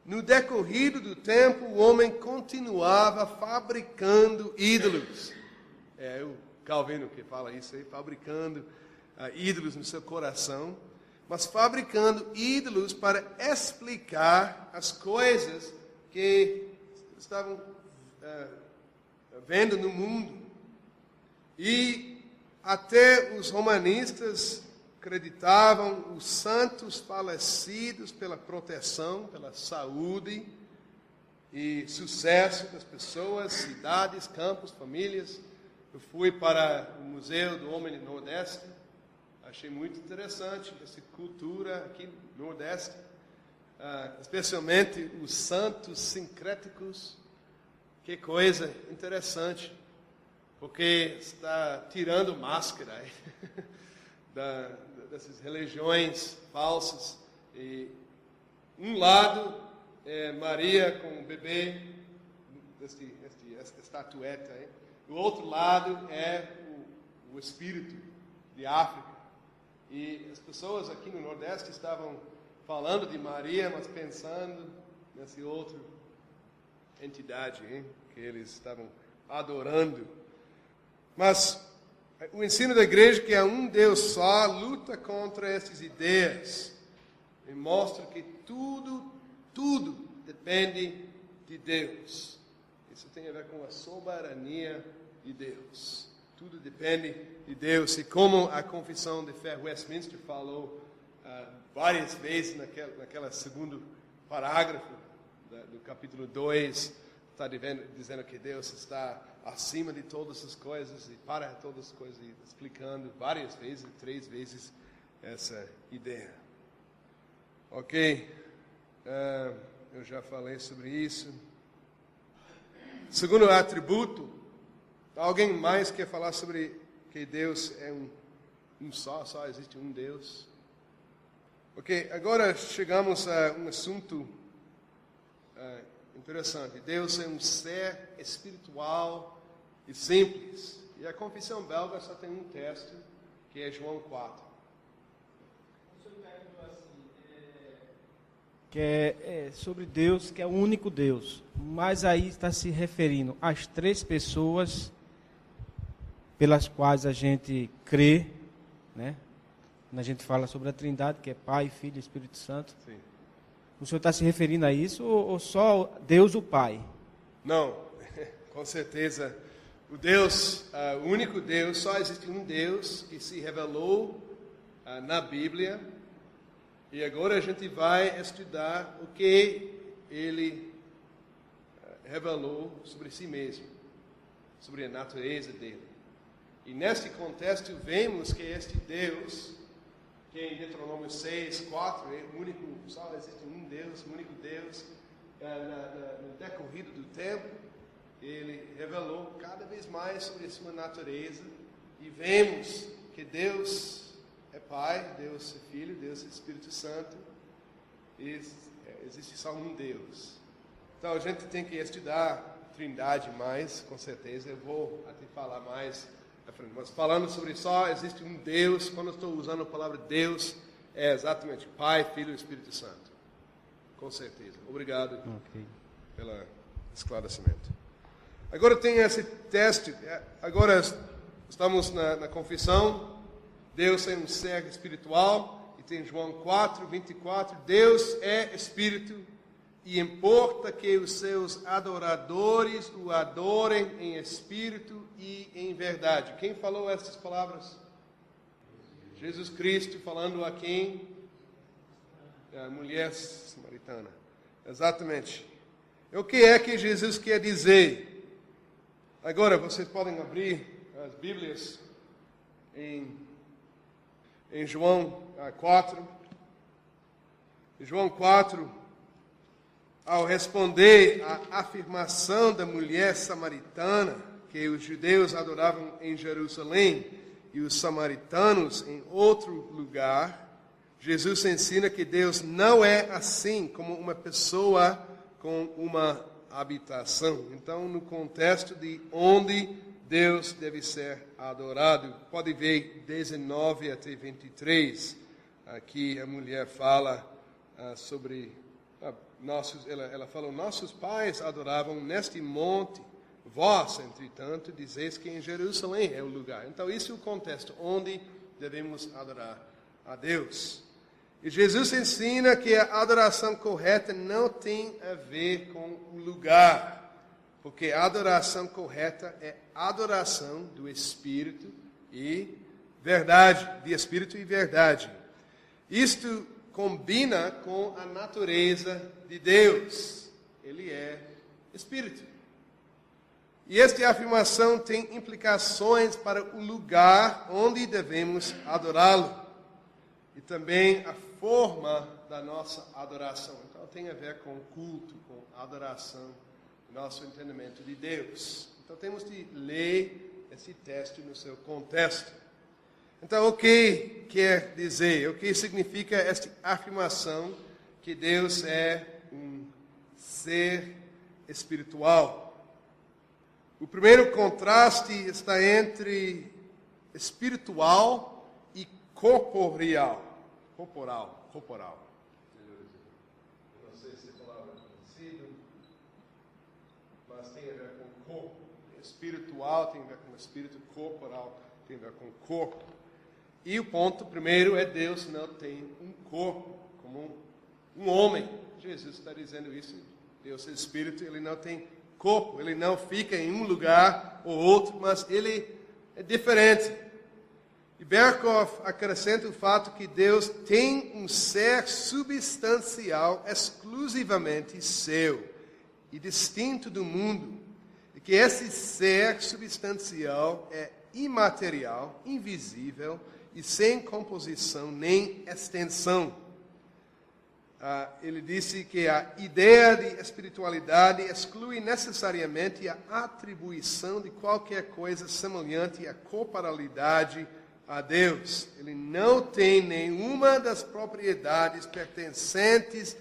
No decorrido do tempo, o homem continuava fabricando ídolos. É o Calvino que fala isso aí, fabricando ídolos no seu coração, mas fabricando ídolos para explicar as coisas que estavam vendo no mundo. E até os romanistas acreditavam os santos falecidos pela proteção, pela saúde e sucesso das pessoas, cidades, campos, famílias. Eu fui para o Museu do Homem do Nordeste, achei muito interessante essa cultura aqui no Nordeste, especialmente os santos sincréticos. Que coisa interessante, porque está tirando máscara dessas religiões falsas. E um lado é Maria com o bebê, esta estatueta aí. Do outro lado é o espírito de África. E as pessoas aqui no Nordeste estavam falando de Maria, mas pensando nessa outra entidade, hein, que eles estavam adorando. Mas o ensino da igreja, que há um Deus só, luta contra essas ideias e mostra que tudo depende de Deus. Isso tem a ver com a soberania de Deus. Tudo depende de Deus. E como a Confissão de Fé Westminster falou várias vezes naquele segundo parágrafo do capítulo 2, está dizendo que Deus está acima de todas as coisas e para todas as coisas, e explicando várias vezes, 3 vezes, essa ideia. Ok, eu já falei sobre isso. Segundo atributo, alguém mais quer falar sobre que Deus é um só existe um Deus? Ok, agora chegamos a um assunto interessante. Deus é um ser espiritual e simples. E a confissão belga só tem um texto, que é João 4. Que é sobre Deus, que é o único Deus. Mas aí está se referindo às 3 pessoas pelas quais a gente crê, né? Quando a gente fala sobre a Trindade, que é Pai, Filho e Espírito Santo. Sim. O senhor está se referindo a isso ou só Deus o Pai? Não, com certeza. O único Deus, só existe um Deus que se revelou na Bíblia. E agora a gente vai estudar o que ele revelou sobre si mesmo, sobre a natureza dele. E neste contexto vemos que este Deus, que em Deuteronômio 6, 4, é o único, só existe um Deus, o único Deus, no decorrido do tempo, ele revelou cada vez mais sobre a sua natureza, e vemos que Deus é Pai, Deus é Filho, Deus é Espírito Santo, e existe só um Deus. Então a gente tem que estudar Trindade mais, com certeza, eu vou até falar mais. Mas falando sobre só existe um Deus, quando eu estou usando a palavra Deus, é exatamente Pai, Filho e Espírito Santo. Com certeza. Obrigado. Ok. pelo esclarecimento. Agora tem esse teste. Agora estamos na confissão. Deus é um ser espiritual. E tem João 4:24. Deus é espírito. E importa que os seus adoradores o adorem em espírito e em verdade. Quem falou essas palavras? Jesus Cristo falando a quem? A mulher samaritana. Exatamente. O que é que Jesus quer dizer? Agora, vocês podem abrir as Bíblias em João 4. João 4, ao responder à afirmação da mulher samaritana, que os judeus adoravam em Jerusalém e os samaritanos em outro lugar, Jesus ensina que Deus não é assim como uma pessoa com uma habitação. Então, no contexto de onde Deus deve ser adorado, pode ver 19 até 23. Aqui a mulher fala sobre ela fala: nossos pais adoravam neste monte. Vós, entretanto, dizeis que em Jerusalém é o lugar. Então, isso é o contexto onde devemos adorar a Deus. E Jesus ensina que a adoração correta não tem a ver com o lugar, porque a adoração correta é adoração do Espírito e verdade, de Espírito e verdade. Isto combina com a natureza de Deus. Ele é Espírito. E esta afirmação tem implicações para o lugar onde devemos adorá-lo. E também a forma da nossa adoração. Então tem a ver com culto, com adoração, nosso entendimento de Deus. Então temos de ler esse texto no seu contexto. Então o que quer dizer? O que significa esta afirmação que Deus é um ser espiritual? O primeiro contraste está entre espiritual e corporal. Corporal. Não sei se a palavra é conhecida, mas tem a ver com corpo. Espiritual tem a ver com espírito, corporal tem a ver com corpo. E o ponto primeiro é: Deus não tem um corpo como um homem. Jesus está dizendo isso. Deus é espírito, ele não tem corpo, ele não fica em um lugar ou outro, mas ele é diferente. E Berkhoff acrescenta o fato que Deus tem um ser substancial exclusivamente seu e distinto do mundo, e que esse ser substancial é imaterial, invisível e sem composição nem extensão. Ele disse que a ideia de espiritualidade exclui necessariamente a atribuição de qualquer coisa semelhante à corporalidade a Deus. Ele não tem nenhuma das propriedades pertencentes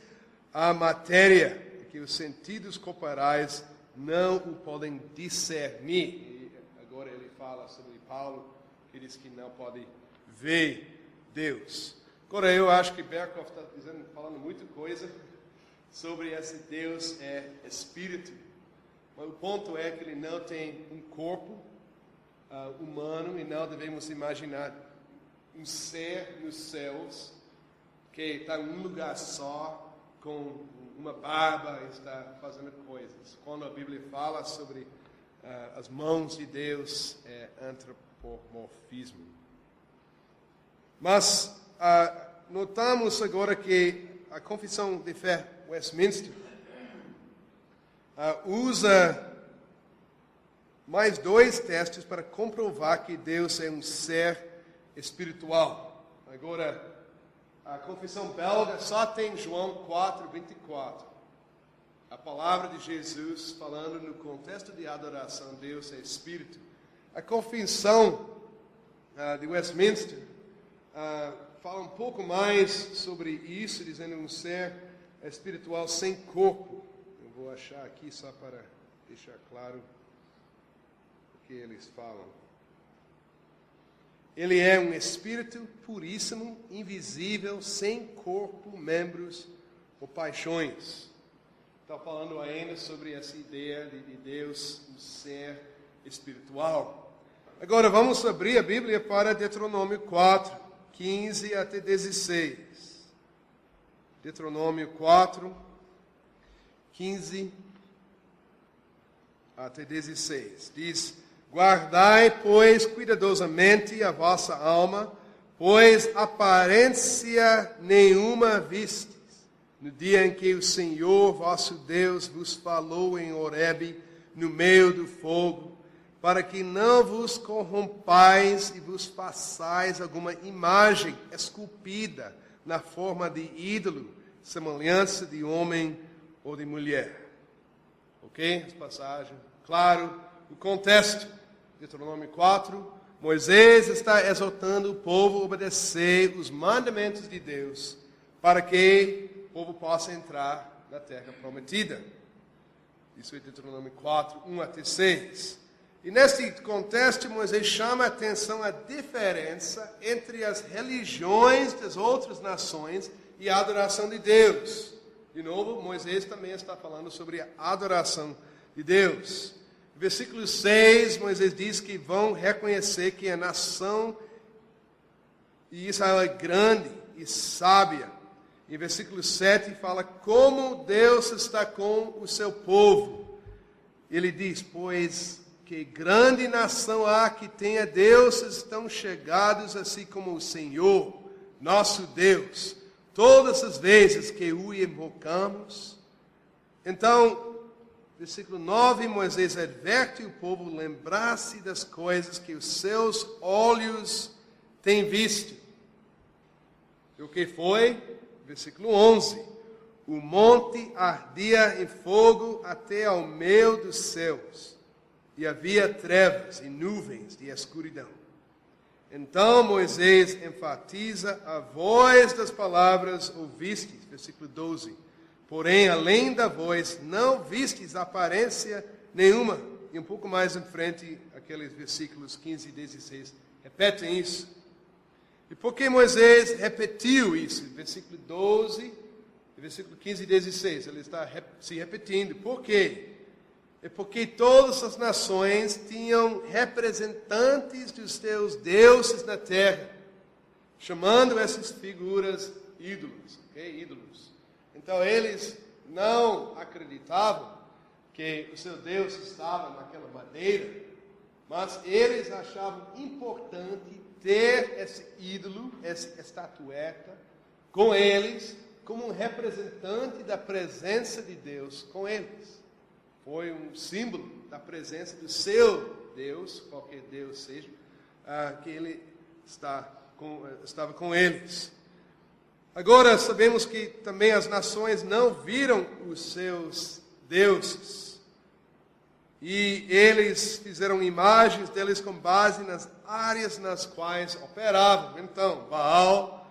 à matéria, que os sentidos corporais não o podem discernir. E agora ele fala sobre Paulo, que diz que não pode ver Deus. Agora eu acho que Berkhoff está falando muita coisa sobre esse Deus é espírito. Mas o ponto é que ele não tem um corpo humano, e não devemos imaginar um ser nos céus que está em um lugar só, com uma barba e está fazendo coisas. Quando a Bíblia fala sobre as mãos de Deus, é antropomorfismo. Mas notamos agora que a Confissão de Fé Westminster usa mais dois testes para comprovar que Deus é um ser espiritual. Agora, a confissão belga só tem João 4:24. A palavra de Jesus falando no contexto de adoração, Deus é espírito. A confissão de Westminster fala um pouco mais sobre isso, dizendo um ser espiritual sem corpo. Eu vou achar aqui só para deixar claro que eles falam. Ele é um espírito puríssimo, invisível, sem corpo, membros ou paixões. está falando ainda sobre essa ideia de Deus, um ser espiritual. Agora vamos abrir a Bíblia para Deuteronômio 4, 15 até 16. Deuteronômio 4, 15 até 16. Diz: guardai, pois, cuidadosamente a vossa alma, pois aparência nenhuma vistes, no dia em que o Senhor vosso Deus vos falou em Horebe, no meio do fogo, para que não vos corrompais e vos façais alguma imagem esculpida na forma de ídolo, semelhança de homem ou de mulher. Ok? Essa passagem. Claro, o contexto. Deuteronômio 4. Moisés está exortando o povo a obedecer os mandamentos de Deus para que o povo possa entrar na terra prometida. Isso é Deuteronômio 4, 1 até 6. E neste contexto, Moisés chama a atenção à diferença entre as religiões das outras nações e a adoração de Deus. De novo, Moisés também está falando sobre a adoração de Deus. No versículo 6, Moisés diz que vão reconhecer que a nação de Israel é grande e sábia. Em versículo 7 fala como Deus está com o seu povo. Ele diz, pois que grande nação há que tenha deuses tão chegados assim como o Senhor, nosso Deus, todas as vezes que o invocamos. Então, versículo 9, Moisés adverte o povo a lembrar-se das coisas que os seus olhos têm visto. E o que foi? Versículo 11, o monte ardia em fogo até ao meio dos céus, e havia trevas e nuvens de escuridão. Então Moisés enfatiza a voz das palavras ouvistes, versículo 12. Porém, além da voz, não vistes aparência nenhuma. E um pouco mais em frente, aqueles versículos 15 e 16 repetem isso. E por que Moisés repetiu isso? Versículo 12, versículo 15 e 16. Ele está se repetindo. Por quê? É porque todas as nações tinham representantes dos seus deuses na terra, chamando essas figuras ídolos, ok? Ídolos. Então eles não acreditavam que o seu Deus estava naquela madeira, mas eles achavam importante ter esse ídolo, essa estatueta, com eles, como um representante da presença de Deus com eles. Foi um símbolo da presença do seu Deus, qualquer Deus seja, que ele estava com eles. Agora, sabemos que também as nações não viram os seus deuses. E eles fizeram imagens deles com base nas áreas nas quais operavam. Então, Baal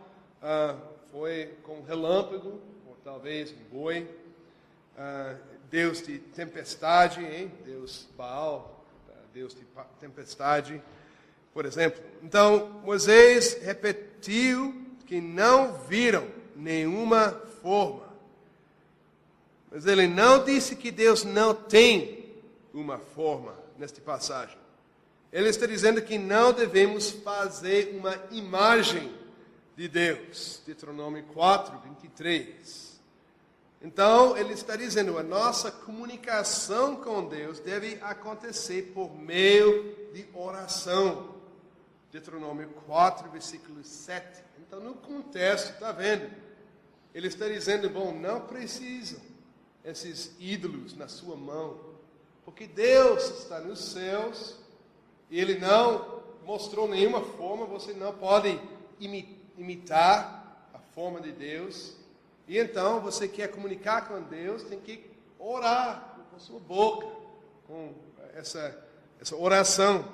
foi com relâmpago, ou talvez um boi. Deus de tempestade, hein? Deus Baal, Deus de tempestade, por exemplo. Então, Moisés repetiu que não viram nenhuma forma. Mas ele não disse que Deus não tem uma forma nesta passagem. Ele está dizendo que não devemos fazer uma imagem de Deus. Deuteronômio 4, 23. Então, ele está dizendo, a nossa comunicação com Deus deve acontecer por meio de oração. Deuteronômio 4, versículo 7. Então, no contexto, está vendo? Ele está dizendo, bom, não precisam esses ídolos na sua mão, porque Deus está nos céus, e Ele não mostrou nenhuma forma, você não pode imitar a forma de Deus. E então, você quer comunicar com Deus, tem que orar com a sua boca, com essa oração.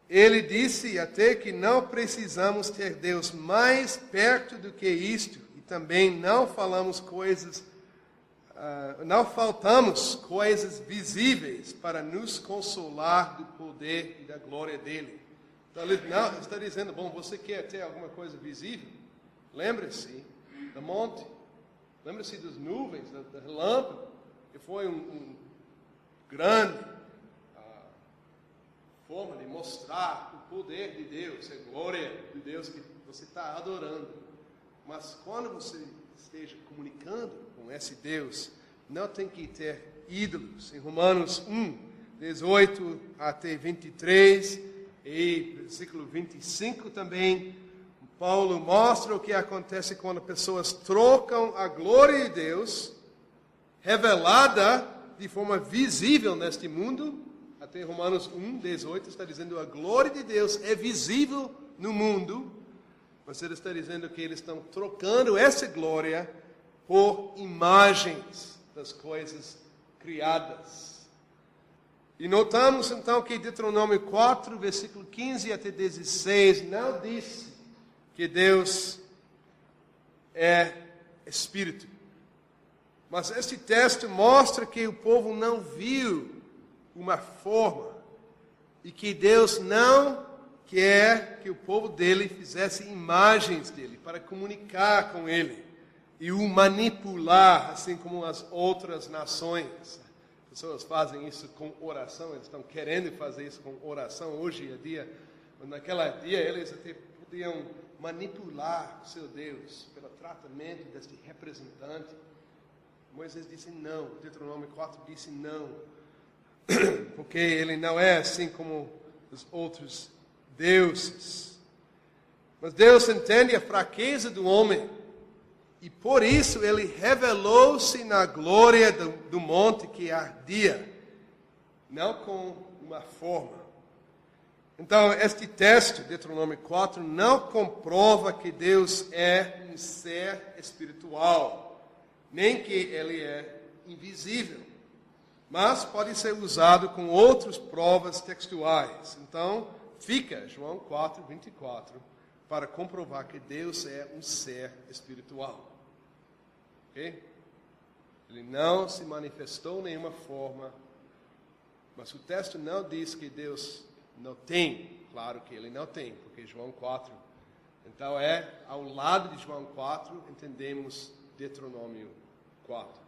Ele disse até que não precisamos ter Deus mais perto do que isto, e também não faltamos coisas visíveis para nos consolar do poder e da glória dele. Então, ele não está dizendo, bom, você quer ter alguma coisa visível? Lembre-se do monte, lembre-se das nuvens, do relâmpago. E foi um grande forma de mostrar o poder de Deus, a glória de Deus que você está adorando. Mas quando você esteja comunicando com esse Deus, não tem que ter ídolos. Em Romanos 1, 18 até 23 e versículo 25 também, Paulo mostra o que acontece quando pessoas trocam a glória de Deus, revelada de forma visível neste mundo. Até Romanos 1, 18 está dizendo a glória de Deus é visível no mundo, mas ele está dizendo que eles estão trocando essa glória por imagens das coisas criadas. E notamos então que Deuteronômio 4, versículo 15 até 16, não disse que Deus é Espírito. Mas este texto mostra que o povo não viu uma forma e que Deus não quer que o povo dele fizesse imagens dele para comunicar com ele e o manipular, assim como as outras nações. Pessoas fazem isso com oração, eles estão querendo fazer isso com oração hoje em dia, mas naquela dia eles até podiam manipular o seu Deus pelo tratamento deste representante. Moisés disse não, Deuteronômio 4 disse não, porque ele não é assim como os outros deuses. Mas Deus entende a fraqueza do homem, e por isso ele revelou-se na glória do monte que ardia, não com uma forma. Então, este texto, Deuteronômio 4, não comprova que Deus é um ser espiritual, nem que ele é invisível, mas pode ser usado com outras provas textuais. Então, fica João 4, 24, para comprovar que Deus é um ser espiritual. Ok? Ele não se manifestou de nenhuma forma, mas o texto não diz que Deus não tem. Claro que ele não tem, porque João 4. Então, ao lado de João 4, entendemos Deuteronômio 4.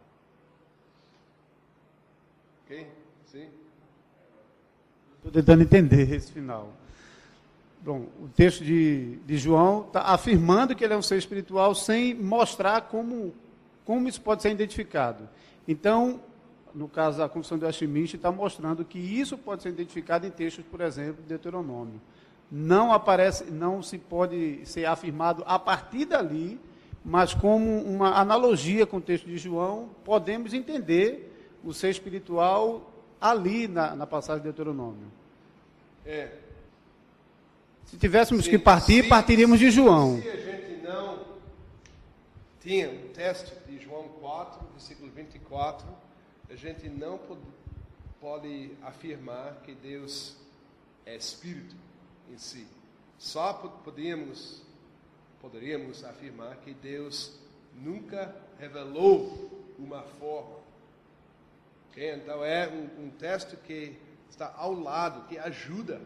Ok? Sim? Estou tentando entender esse final. Bom, o texto de João está afirmando que ele é um ser espiritual sem mostrar como isso pode ser identificado. Então, no caso da Confissão de Westminster, está mostrando que isso pode ser identificado em textos, por exemplo, de Deuteronômio. Não se pode ser afirmado a partir dali, mas como uma analogia com o texto de João, podemos entender o ser espiritual ali na passagem de Deuteronômio. Se tivéssemos que partir, partiríamos de João. Se a gente não tinha um texto de João 4, versículo 24, a gente não pode afirmar que Deus é Espírito em si. Só poderíamos afirmar que Deus nunca revelou uma forma. Okay? Então é um texto que está ao lado, que ajuda.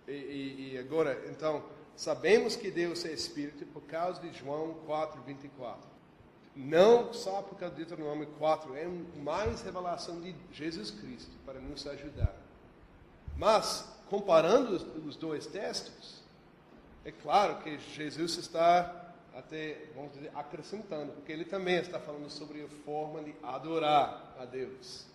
E agora, então, sabemos que Deus é Espírito por causa de João 4, 24. Não só por causa de Deuteronômio 4, é mais revelação de Jesus Cristo para nos ajudar. Mas, comparando os dois textos, é claro que Jesus está até, vamos dizer, acrescentando, porque ele também está falando sobre a forma de adorar a Deus.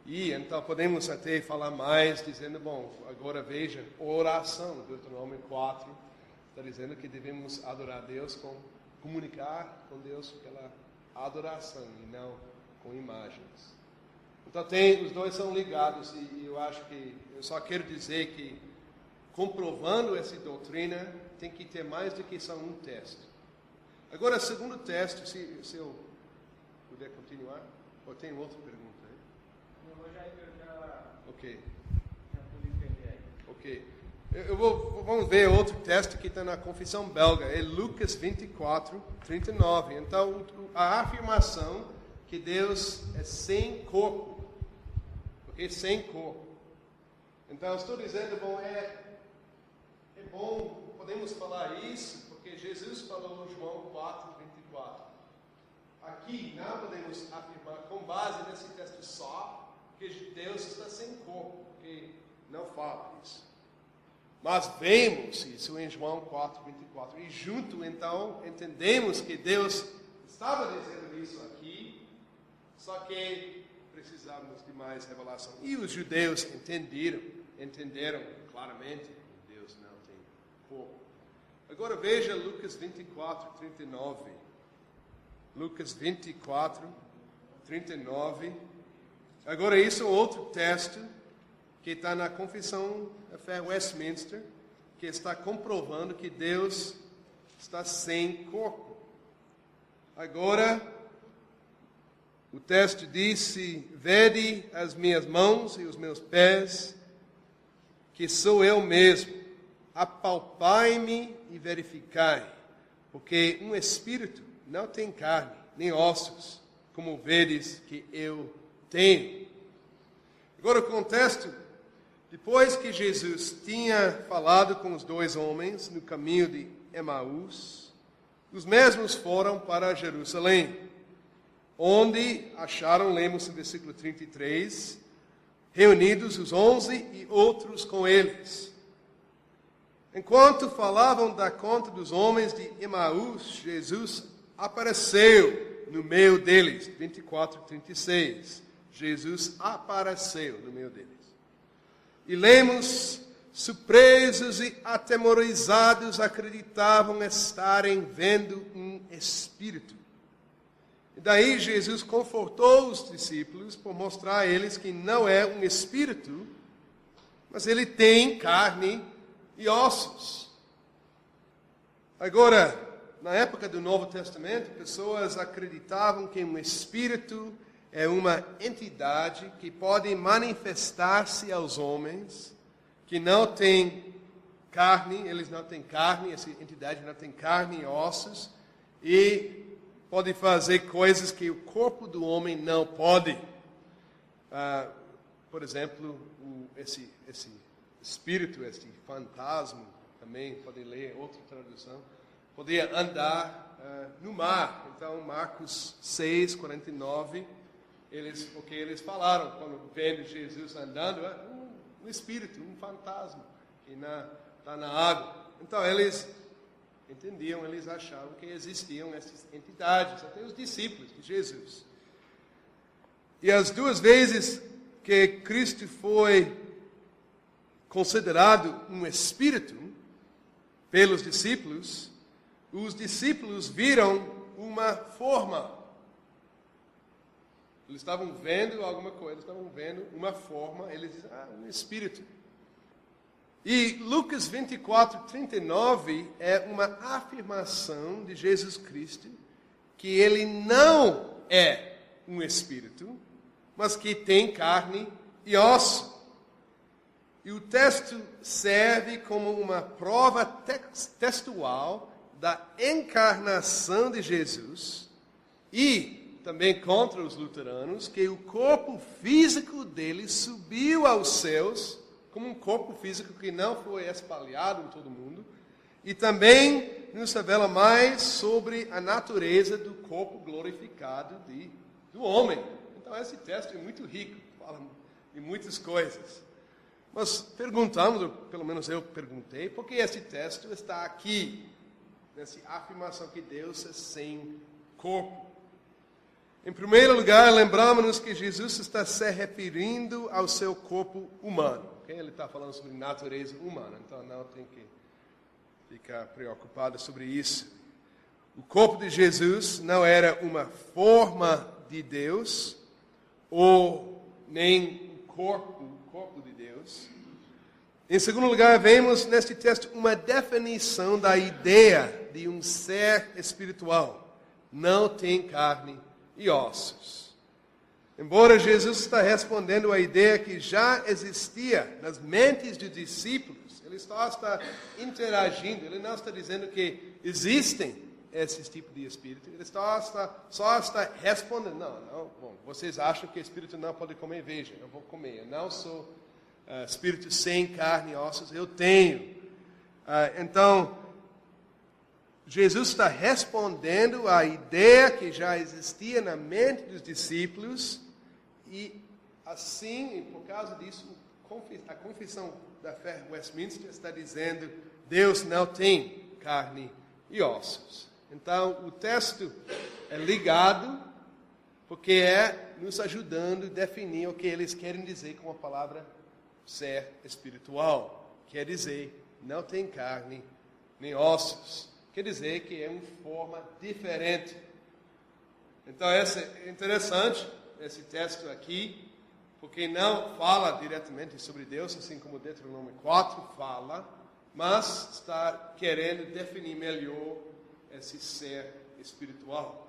E então podemos até falar mais, dizendo, bom, agora veja, oração, Deuteronômio 4, está dizendo que devemos adorar a Deus comunicar com Deus pela adoração e não com imagens. Então os dois são ligados e eu só quero dizer que comprovando essa doutrina tem que ter mais do que só um texto. Agora, segundo texto, se eu puder continuar, ou tem outra pergunta aí? Ok. Ok. Vamos ver outro texto que está na Confissão Belga, é Lucas 24, 39. Então, a afirmação que Deus é sem corpo, porque sem corpo. Então, estou dizendo, bom, é bom, podemos falar isso, porque Jesus falou em João 4, 24. Aqui, não podemos afirmar com base nesse texto só, que Deus está sem corpo, que não fala isso. Mas vemos isso em João 4:24. E junto, então, entendemos que Deus estava dizendo isso aqui, só que precisávamos de mais revelação. E os judeus entenderam claramente que Deus não tem corpo. Agora veja Lucas 24:39. Lucas 24:39. Agora isso é outro texto que está na Confissão da Fé Westminster, que está comprovando que Deus está sem corpo. Agora, o texto disse: vede as minhas mãos e os meus pés, que sou eu mesmo. Apalpai-me e verificai, porque um espírito não tem carne, nem ossos, como vedes que eu tenho. Agora o contexto, depois que Jesus tinha falado com os dois homens no caminho de Emaús, os mesmos foram para Jerusalém, onde acharam, lemos no versículo 33, reunidos os 11 e outros com eles. Enquanto falavam da conta dos homens de Emaús, Jesus apareceu no meio deles. 24:36. Jesus apareceu no meio deles. E lemos, surpresos e atemorizados, acreditavam estarem vendo um espírito. E daí Jesus confortou os discípulos por mostrar a eles que não é um espírito, mas ele tem carne e ossos. Agora, na época do Novo Testamento, pessoas acreditavam que um espírito é uma entidade que pode manifestar-se aos homens, que não tem carne, eles não têm carne, essa entidade não tem carne e ossos, e pode fazer coisas que o corpo do homem não pode. Por exemplo, esse espírito, esse fantasma, também pode ler outra tradução, podia andar no mar. Então, Marcos 6:49, porque eles falaram, quando vendo Jesus andando, um espírito, um fantasma, que está na água. Então, eles entendiam, eles achavam que existiam essas entidades, até os discípulos de Jesus. E as duas vezes que Cristo foi considerado um espírito pelos discípulos, os discípulos viram uma forma. Eles estavam vendo alguma coisa, estavam vendo uma forma, eles diziam, um espírito. E Lucas 24:39 é uma afirmação de Jesus Cristo que ele não é um espírito, mas que tem carne e osso. E o texto serve como uma prova textual da encarnação de Jesus e também contra os luteranos, que o corpo físico dele subiu aos céus, como um corpo físico que não foi espalhado em todo mundo, e também nos revela mais sobre a natureza do corpo glorificado do homem. Então esse texto é muito rico, fala de muitas coisas. Mas perguntamos, ou pelo menos eu perguntei, por que esse texto está aqui, nessa afirmação que Deus é sem corpo? Em primeiro lugar, lembramos-nos que Jesus está se referindo ao seu corpo humano. Okay? Ele está falando sobre natureza humana, então não tem que ficar preocupado sobre isso. O corpo de Jesus não era uma forma de Deus, ou nem um corpo de Deus. Em segundo lugar, vemos neste texto uma definição da ideia de um ser espiritual. Não tem carne e ossos. Embora Jesus está respondendo à ideia que já existia nas mentes dos discípulos, ele só está interagindo, ele não está dizendo que existem esses tipos de espírito, ele só está respondendo, bom, vocês acham que espírito não pode comer? Veja, eu vou comer, eu não sou espírito sem carne e ossos, eu tenho. Então, Jesus está respondendo à ideia que já existia na mente dos discípulos e assim, por causa disso, a confissão da fé Westminster está dizendo: Deus não tem carne e ossos. Então, o texto é ligado porque é nos ajudando a definir o que eles querem dizer com a palavra ser espiritual. Quer dizer, não tem carne nem ossos. Quer dizer que é uma forma diferente. Então, é interessante, esse texto aqui, porque não fala diretamente sobre Deus, assim como Deuteronômio 4 fala, mas está querendo definir melhor esse ser espiritual.